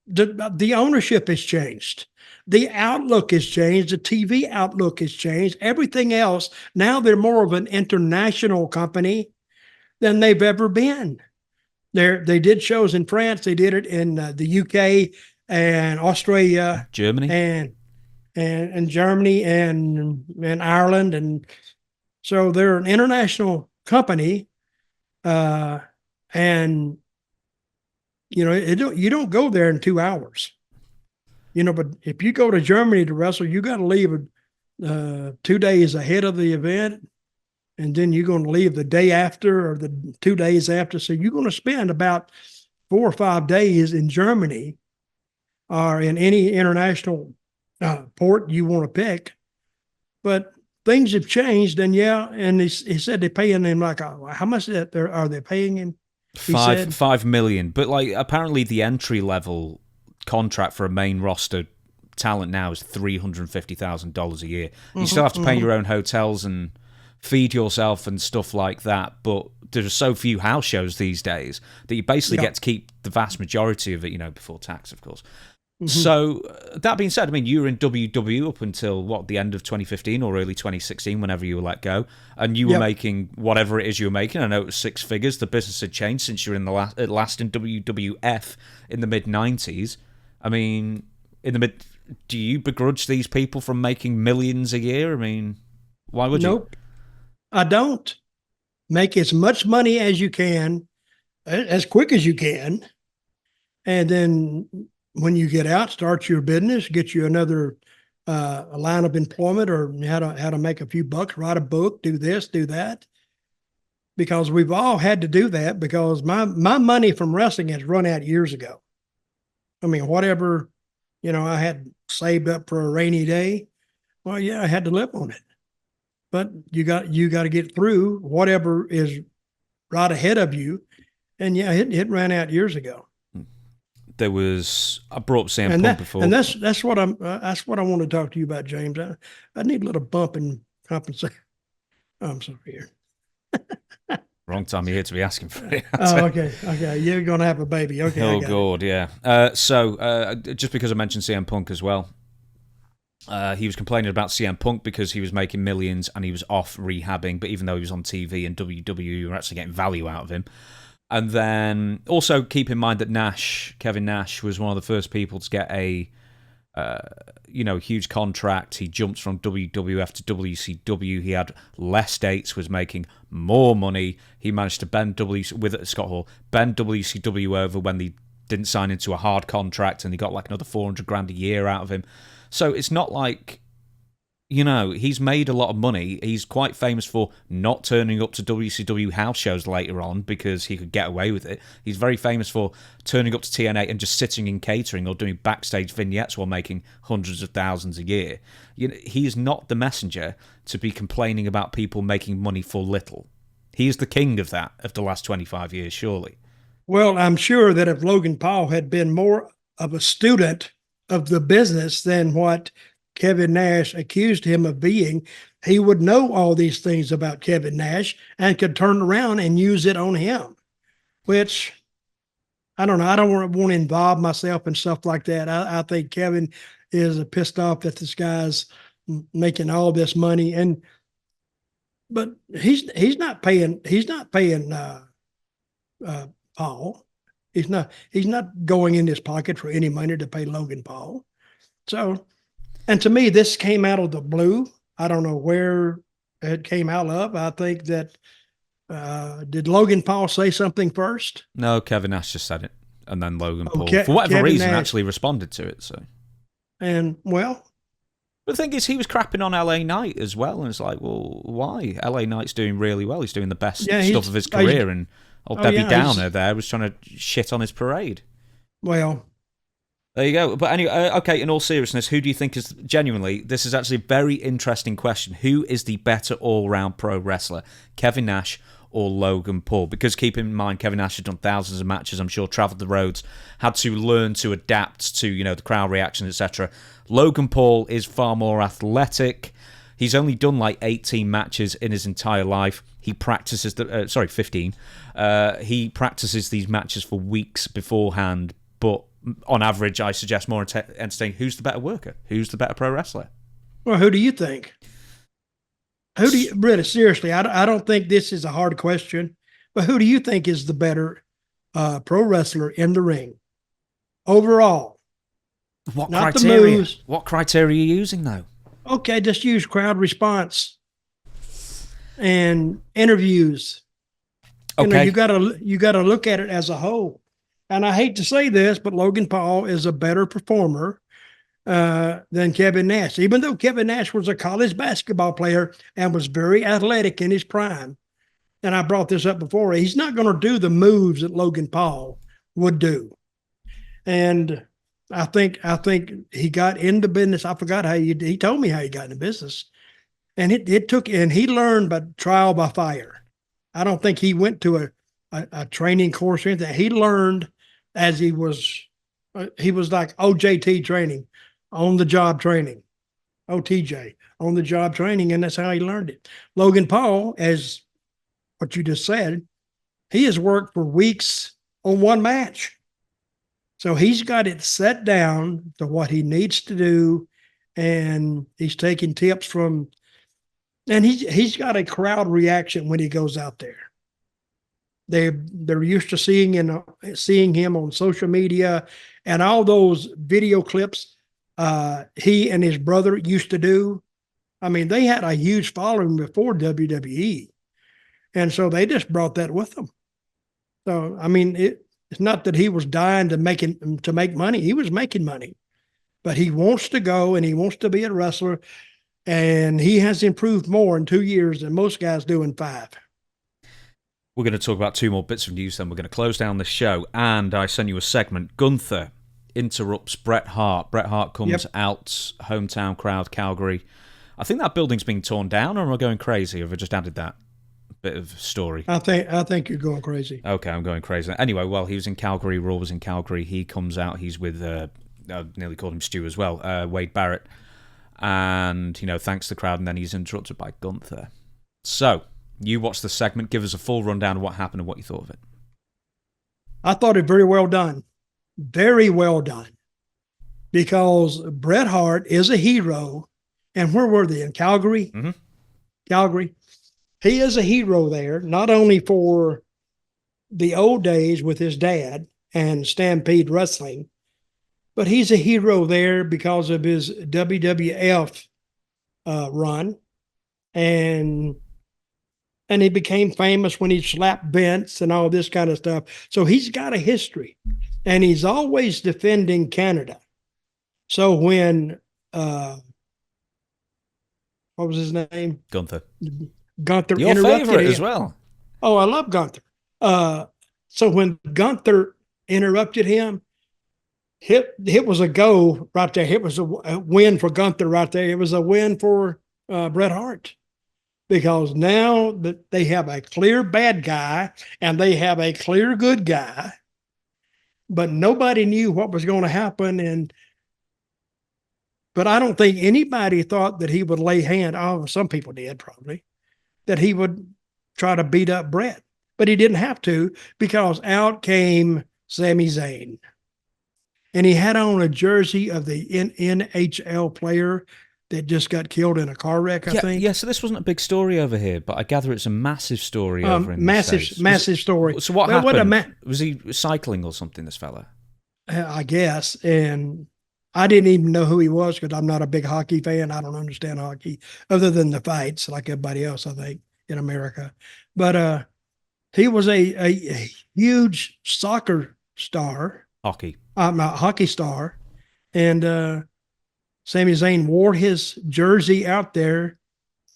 B: The ownership has changed. The outlook has changed. The TV outlook has changed. Everything else, now they're more of an international company than they've ever been. They did shows in France. They did it in the UK and Australia,
A: Germany,
B: and Germany and Ireland, and so they're an international company, and you don't go there in 2 hours, but if you go to Germany to wrestle, you got to leave 2 days ahead of the event. And then you're going to leave the day after or the 2 days after. So you're going to spend about 4 or 5 days in Germany or in any international port you want to pick. But things have changed. And he said they're paying him like, how much are they paying him?
A: $5 million. But apparently the entry level contract for a main roster talent now is $350,000 a year. You still have to pay your own hotels and feed yourself and stuff like that, but there's so few house shows these days that you basically get to keep the vast majority of it, before tax, of course. So that being said, you were in WWE up until the end of 2015 or early 2016, whenever you were let go, and you were making whatever it is you were making. I know it was 6 figures. The business had changed since you were in the last in WWF in the mid 90s. Do you begrudge these people from making millions a year? Why would you?
B: Nope. I don't. Make as much money as you can, as quick as you can. And then when you get out, start your business, get you another a line of employment or how to make a few bucks, write a book, do this, do that. Because we've all had to do that because my money from wrestling has run out years ago. Whatever, I had saved up for a rainy day. Well, I had to live on it. But you got to get through whatever is right ahead of you, and it ran out years ago.
A: I brought up CM Punk before,
B: and that's what I want to talk to you about, James. I need a little bump in compensation. I'm sorry here.
A: Wrong time of year to be asking for it.
B: Oh, okay. You're gonna have a baby. Okay.
A: Oh God, yeah. So just because I mentioned CM Punk as well. He was complaining about CM Punk because he was making millions and he was off rehabbing, but even though he was on TV and WWE, you were actually getting value out of him. And then also keep in mind that Kevin Nash, was one of the first people to get a huge contract. He jumped from WWF to WCW. He had less dates, was making more money. He managed to bend with Scott Hall, bend WCW over when they didn't sign into a hard contract, and he got like another $400,000 a year out of him. So it's not like, he's made a lot of money. He's quite famous for not turning up to WCW house shows later on because he could get away with it. He's very famous for turning up to TNA and just sitting in catering or doing backstage vignettes while making hundreds of thousands a year. He's not the messenger to be complaining about people making money for little. He is the king of that of the last 25 years, surely.
B: Well, I'm sure that if Logan Paul had been more of a student of the business than what Kevin Nash accused him of being, he would know all these things about Kevin Nash and could turn around and use it on him, which I don't know. I don't want to involve myself in stuff like that. I think Kevin is pissed off that this guy's making all this money, but he's not paying Paul. He's not going in his pocket for any money to pay Logan Paul. So, and to me, this came out of the blue. I don't know where it came out of. I think that did Logan Paul say something first?
A: No, Kevin Nash just said it, and then Logan Paul, for whatever Kevin reason, Nash actually responded to it. So,
B: and well,
A: the thing is, he was crapping on LA Knight as well, and it's like, well, why? LA Knight's doing really well. He's doing the best stuff of his career, and Debbie Downer there was trying to shit on his parade.
B: Well,
A: there you go. But anyway, okay, in all seriousness, who do you think is genuinely, this is actually a very interesting question. Who is the better all-round pro wrestler, Kevin Nash or Logan Paul? Because keep in mind, Kevin Nash has done thousands of matches, I'm sure, travelled the roads, had to learn to adapt to, the crowd reaction, etc. Logan Paul is far more athletic. He's only done like 18 matches in his entire life. He practices 15. He practices these matches for weeks beforehand, but on average, I suggest more entertaining. Who's the better worker? Who's the better pro wrestler?
B: Well, who do you think? Really, seriously, I don't think this is a hard question, but who do you think is the better pro wrestler in the ring overall?
A: What
B: Not
A: criteria?
B: The moves.
A: What criteria are you using, though?
B: Okay, just use crowd response and interviews.
A: Okay.
B: You gotta look at it as a whole. And I hate to say this, but Logan Paul is a better performer than Kevin Nash, even though Kevin Nash was a college basketball player and was very athletic in his prime. And I brought this up before. He's not going to do the moves that Logan Paul would do. And I think he got into business. I forgot how he told me how he got into business. And he learned by trial by fire. I don't think he went to a training course or anything. He learned as he was like OJT training, on the job training, OTJ, on the job training. And that's how he learned it. Logan Paul, as what you just said, he has worked for weeks on one match. So he's got it set down to what he needs to do, and he's taking tips from, and he's got a crowd reaction when he goes out there. They're used to seeing him on social media and all those video clips he and his brother used to do. I mean, they had a huge following before WWE, and so they just brought that with them. So I mean, it's not that he was dying to make money. He was making money, but he wants to go and he wants to be a wrestler, and he has improved more in 2 years than most guys do in 5.
A: We're going to talk about 2 more bits of news, then we're going to close down the show. And I sent you a segment. Gunther interrupts Bret Hart. Bret Hart comes out, hometown crowd, Calgary. I think that building's being torn down, or am I going crazy? Or have I just added that bit of story?
B: I think you're going crazy.
A: Okay, I'm going crazy. Anyway, well, he was in Calgary. Raw was in Calgary. He comes out. He's with, I nearly called him Stu as well, Wade Barrett. And, thanks to the crowd. And then he's interrupted by Gunther. So, you watched the segment. Give us a full rundown of what happened and what you thought of it.
B: I thought it very well done. Very well done. Because Bret Hart is a hero. And where were they? In Calgary?
A: Mm-hmm.
B: Calgary. He is a hero there, not only for the old days with his dad and Stampede Wrestling, but he's a hero there because of his WWF run, and he became famous when he slapped Vince and all this kind of stuff. So he's got a history, and he's always defending Canada. So when what was his name?
A: Gunther.
B: Gunther
A: Your
B: interrupted
A: favorite
B: him.
A: as well.
B: Oh, I love Gunther. So when Gunther interrupted him, it was a go right there. It was a win for Gunther right there. It was a win for Bret Hart, because now that they have a clear bad guy and they have a clear good guy, but nobody knew what was going to happen. But I don't think anybody thought that he would lay hand. Oh, some people did probably, that he would try to beat up Bret, but he didn't have to, because out came Sami Zayn. And he had on a jersey of the NHL player that just got killed in a car wreck, I think.
A: Yeah, so this wasn't a big story over here, but I gather it's a massive story over in the States.
B: Massive story.
A: So what happened? Was he cycling or something, this fella?
B: I guess. And I didn't even know who he was, because I'm not a big hockey fan. I don't understand hockey other than the fights like everybody else, I think, in America. But he was a huge soccer star.
A: Hockey.
B: A hockey star. And Sami Zayn wore his jersey out there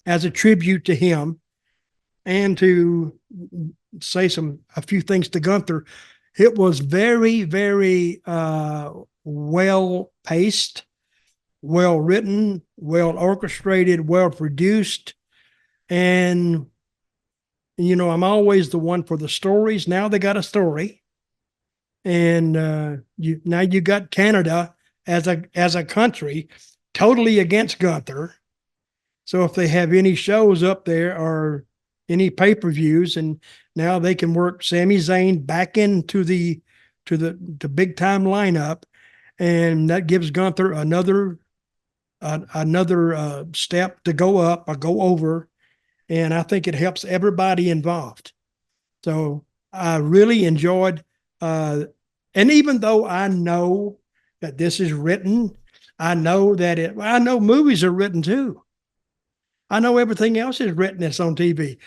B: as a tribute to him, and to say a few things to Gunther. It was very, very well paced, well written, well orchestrated, well produced. And, I'm always the one for the stories. Now they got a story. And now you got Canada as a country totally against Gunther. So if they have any shows up there or any pay-per-views, and now they can work Sami Zayn back into the big time lineup, and that gives Gunther another step to go up or go over, and I think it helps everybody involved. So I really enjoyed. And even though I know that this is written, I know movies are written too. I know everything else is written that's on TV,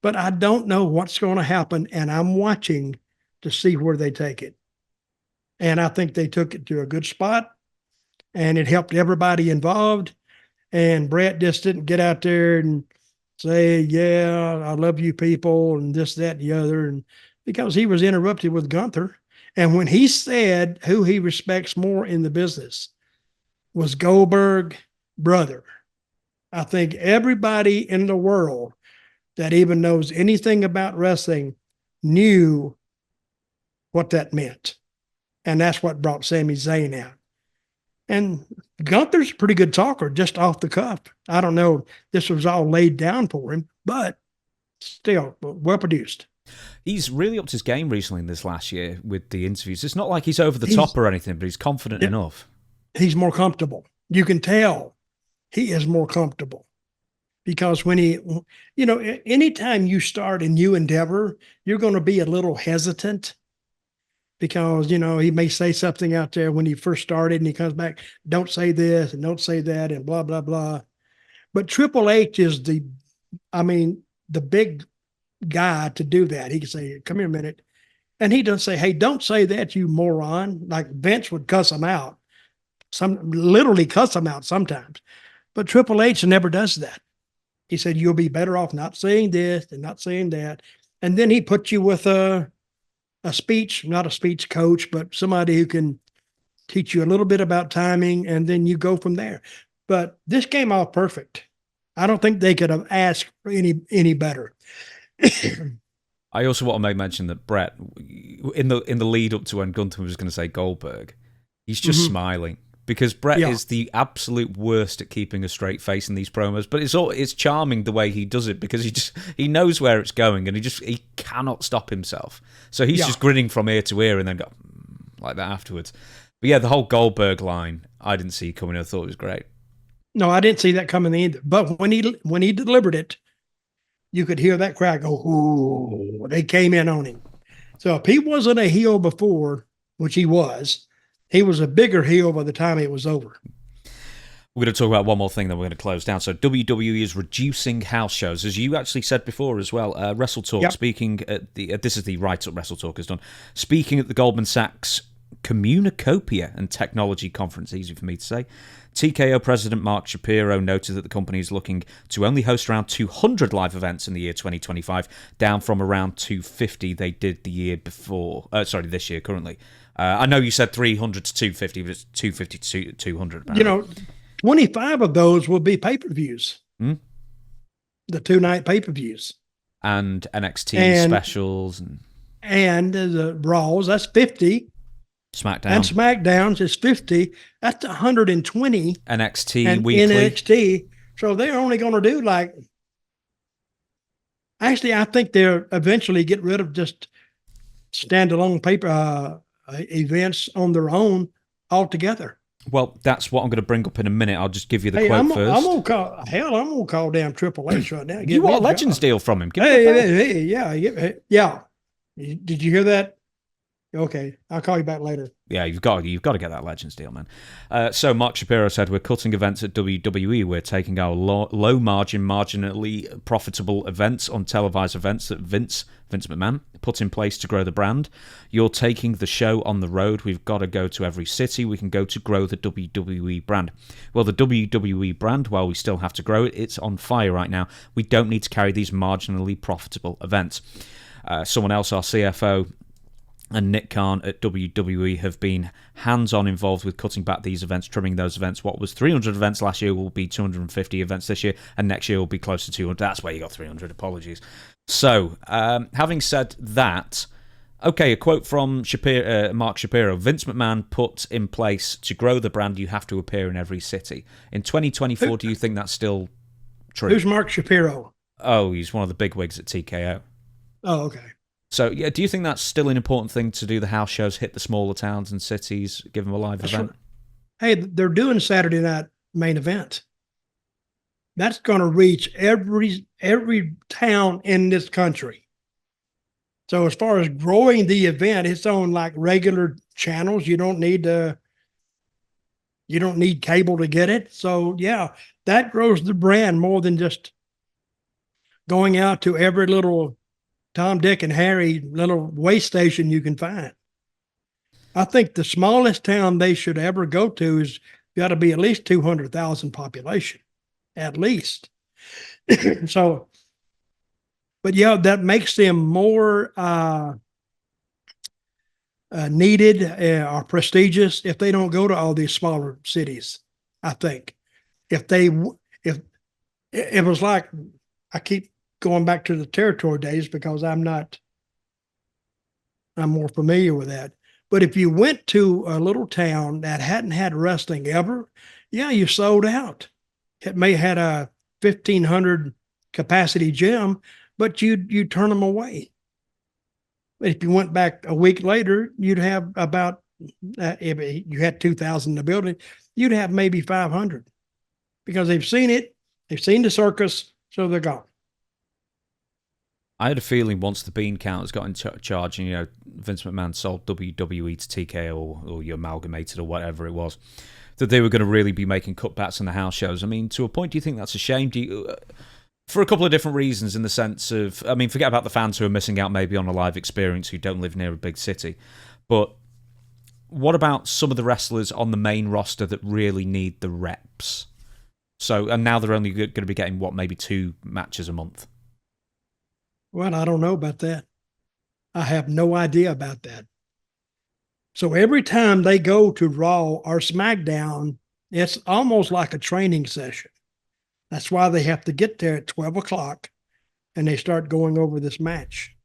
B: but I don't know what's going to happen, and I'm watching to see where they take it. And I think they took it to a good spot, and it helped everybody involved. And Bret just didn't get out there and say, yeah, I love you people, and this, that, and the other. And because he was interrupted with Gunther. And when he said who he respects more in the business was Goldberg brother, I think everybody in the world that even knows anything about wrestling knew what that meant. And that's what brought Sami Zayn out. And Gunther's a pretty good talker, just off the cuff. I don't know, this was all laid down for him, but still well produced.
A: He's really upped his game recently in this last year with the interviews. It's not like he's over the top or anything, but he's confident enough.
B: He's more comfortable. You can tell he is more comfortable, because when anytime you start a new endeavor, you're going to be a little hesitant, because, he may say something out there when he first started, and he comes back, don't say this and don't say that and blah, blah, blah. But Triple H is the big guy to do that. He can say, come here a minute. And he doesn't say, hey, don't say that, you moron. Like Vince would cuss him out. Literally cuss him out sometimes. But Triple H never does that. He said, you'll be better off not saying this and not saying that. And then he put you with a speech, not a speech coach, but somebody who can teach you a little bit about timing, and then you go from there. But this came off perfect. I don't think they could have asked for any better.
A: I also want to make mention that Bret, in the lead up to when Gunther was going to say Goldberg, he's just smiling, because Bret is the absolute worst at keeping a straight face in these promos. But it's charming the way he does it, because he knows where it's going, and he cannot stop himself. So he's just grinning from ear to ear, and then go like that afterwards. But yeah, the whole Goldberg line I didn't see coming. I thought it was great. No,
B: I didn't see that coming either. But when he delivered it, you could hear that crowd go, ooh, they came in on him. So if he wasn't a heel before, which he was, he was a bigger heel by the time it was over.
A: We're going to talk about one more thing, then we're going to close down. So WWE is reducing house shows, as you actually said before as well. Wrestle Talk,
B: Yep.
A: speaking at the this is the write-up Wrestle Talk has done. Speaking at the Goldman Sachs Communicopia and Technology Conference, easy for me to say, TKO President Mark Shapiro noted that the company is looking to only host around 200 live events in the year 2025, down from around 250 they did the year before. This year currently. I know you said 300 to 250, but it's 250 to 200. Apparently.
B: 25 of those will be pay-per-views.
A: Hmm?
B: The 2-night pay-per-views.
A: And NXT specials.
B: And the Raws, that's 50.
A: SmackDown.
B: And SmackDowns is 50. That's 120.
A: NXT
B: and
A: weekly.
B: NXT. So they're only going to do actually, I think they'll eventually get rid of just standalone paper events on their own altogether.
A: Well, that's what I'm going to bring up in a minute. I'll just give you the quote
B: I'm
A: first.
B: going to call damn Triple H right now.
A: You want a Legends deal from him? Give me the bell.
B: Yeah. Did you hear that? Okay, I'll call you back later.
A: Yeah, you've got to get that Legends deal, man. So Mark Shapiro said, we're cutting events at WWE. We're taking our low margin, marginally profitable events on televised events that Vince McMahon put in place to grow the brand. You're taking the show on the road. We've got to go to every city we can go to grow the WWE brand. Well, the WWE brand, while we still have to grow it, it's on fire right now. We don't need to carry these marginally profitable events. Someone else, our CFO, and Nick Khan at WWE have been hands-on involved with cutting back these events, trimming those events. What was 300 events last year will be 250 events this year, and next year will be close to 200. That's where you got 300. Apologies. So, having said that, okay, a quote from Mark Shapiro. Vince McMahon put in place to grow the brand, you have to appear in every city. In 2024, do you think that's still true?
B: Who's Mark Shapiro?
A: Oh, he's one of the big wigs at TKO.
B: Oh, okay.
A: So, yeah, do you think that's still an important thing to do, the house shows, hit the smaller towns and cities, give them a live event?
B: Hey, they're doing Saturday night main event. That's going to reach every town in this country. So as far as growing the event, it's on regular channels. You don't need cable to get it. So yeah, that grows the brand more than just going out to every little Tom, Dick, and Harry little way station you can find. I think the smallest town they should ever go to is got to be at least 200,000 population, at least. So, but yeah, that makes them more needed or prestigious if they don't go to all these smaller cities. I think if it was like, I keep going back to the territory days because I'm more familiar with that. But if you went to a little town that hadn't had wrestling ever, yeah, you sold out. It may have had a 1,500 capacity gym, but you'd turn them away. If you went back a week later, you'd have about, if you had 2,000 in the building, you'd have maybe 500 because they've seen it. They've seen the circus, so they're gone.
A: I had a feeling once the bean counters got in charge and, Vince McMahon sold WWE to TKO or you amalgamated or whatever it was, that they were going to really be making cutbacks on the house shows. I mean, to a point, do you think that's a shame? For a couple of different reasons, in the sense of, I mean, forget about the fans who are missing out maybe on a live experience who don't live near a big city. But what about some of the wrestlers on the main roster that really need the reps? So, and now they're only going to be getting, maybe 2 matches a month?
B: Well, I don't know about that. I have no idea about that. So every time they go to Raw or SmackDown, it's almost like a training session. That's why they have to get there at 12 o'clock and they start going over this match.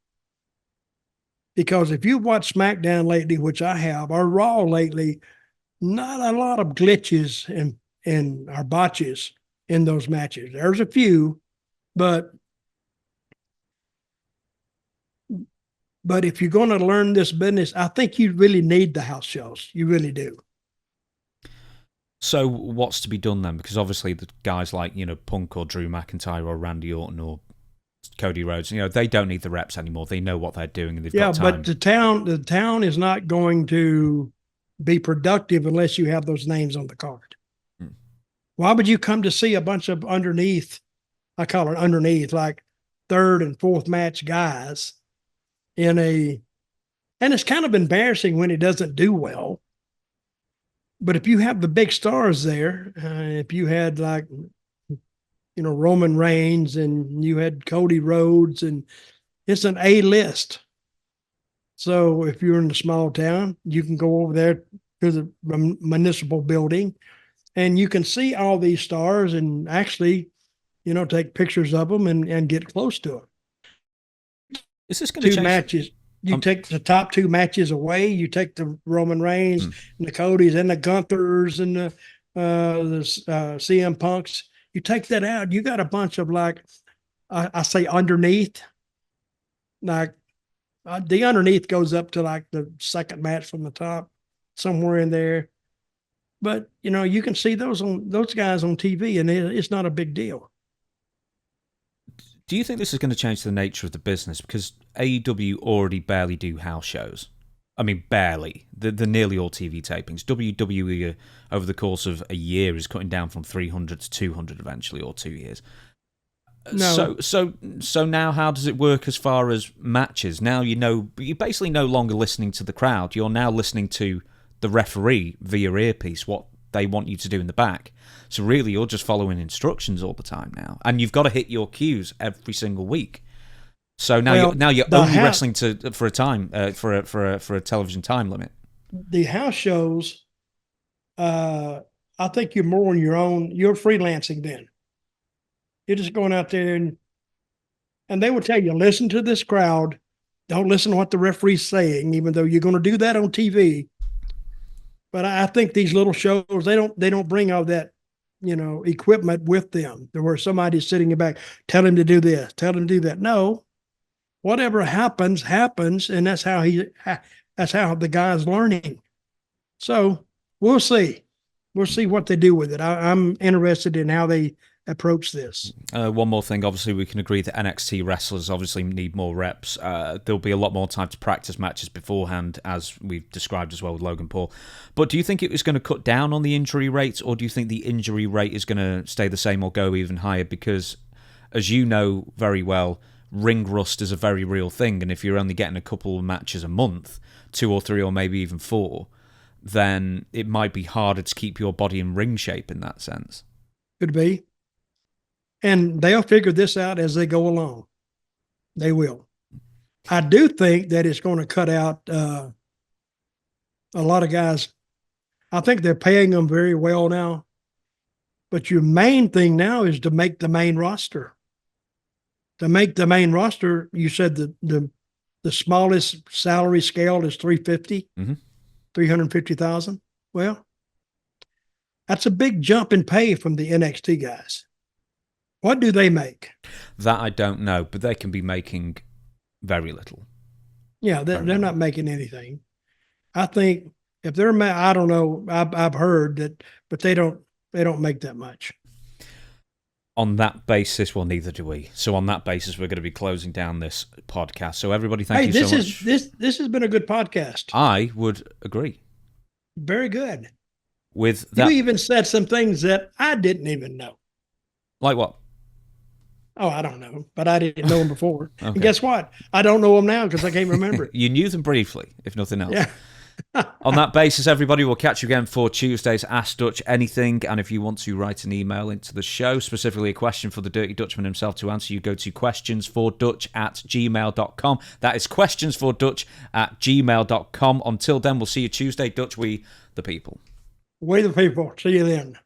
B: Because if you've watched SmackDown lately, which I have, or Raw lately, not a lot of glitches and or botches in those matches. There's a few, but if you're going to learn this business, I think you really need the house shows. You really do.
A: So what's to be done then? Because obviously the guys like, Punk or Drew McIntyre or Randy Orton or Cody Rhodes, they don't need the reps anymore. They know what they're doing and they've got time.
B: But the town is not going to be productive unless you have those names on the card.
A: Hmm.
B: Why would you come to see a bunch of underneath, I call it underneath, like third and fourth match guys and it's kind of embarrassing when it doesn't do well. But if you have the big stars there, if you had like, Roman Reigns and you had Cody Rhodes, and it's an A list. So if you're in a small town, you can go over there to the municipal building and you can see all these stars and actually, take pictures of them and get close to them.
A: Is this going to change?
B: Two matches. You take the top two matches away. You take the Roman Reigns and the Codys and the Gunthers and the CM Punks. You take that out. You got a bunch of I say underneath, the underneath goes up to like the second match from the top, somewhere in there. But you can see those guys on TV, and it's not a big deal.
A: Do you think this is going to change the nature of the business? Because AEW already barely do house shows. I mean, barely. They're nearly all TV tapings. WWE, over the course of a year, is cutting down from 300 to 200 eventually, or 2 years.
B: No.
A: So now how does it work as far as matches? Now you're basically no longer listening to the crowd. You're now listening to the referee via earpiece, what they want you to do in the back. So really, you're just following instructions all the time now, and you've got to hit your cues every single week. So now you're only wrestling for a television time limit.
B: The house shows, I think you're more on your own. You're freelancing then. You're just going out there and they will tell you, listen to this crowd. Don't listen to what the referee's saying, even though you're going to do that on TV. But I think these little shows, they don't bring all that, equipment with them. There where somebody's sitting in the back, tell him to do this, tell him to do that. No, whatever happens, and that's how the guy's learning. So we'll see. We'll see what they do with it. I'm interested in how they approach this.
A: One more thing, obviously we can agree that NXT wrestlers obviously need more reps. There'll be a lot more time to practice matches beforehand, as we've described as well with Logan Paul. But do you think it was going to cut down on the injury rate, or do you think the injury rate is going to stay the same or go even higher? Because, as you know very well, ring rust is a very real thing, and if you're only getting a couple of matches a month, 2 or 3 or maybe even 4, then it might be harder to keep your body in ring shape in that sense.
B: Could be. And they'll figure this out as they go along. They will. I do think that it's going to cut out a lot of guys. I think they're paying them very well now. But your main thing now is to make the main roster. To make the main roster, you said the smallest salary scale is $350,000, $350,000. Well, that's a big jump in pay from the NXT guys. What do they make?
A: That I don't know, but they can be making very little.
B: Yeah, they're not making anything. I think if they're, I don't know, I've heard that, but they don't make that much.
A: On that basis, well, neither do we. So on that basis, we're going to be closing down this podcast. So everybody, thank you so much.
B: This has been a good podcast.
A: I would agree.
B: Very good.
A: With that,
B: you even said some things that I didn't even know.
A: Like what?
B: Oh, I don't know, but I didn't know them before.
A: Okay.
B: And guess what? I don't know them now because I can't remember it.
A: You knew them briefly, if nothing else.
B: Yeah.
A: On that basis, everybody, will catch you again for Tuesday's Ask Dutch Anything. And if you want to write an email into the show, specifically a question for the Dirty Dutchman himself to answer, you go to questionsfordutch@gmail.com. That is questionsfordutch@gmail.com. Until then, we'll see you Tuesday. Dutch, we the people.
B: We the people. See you then.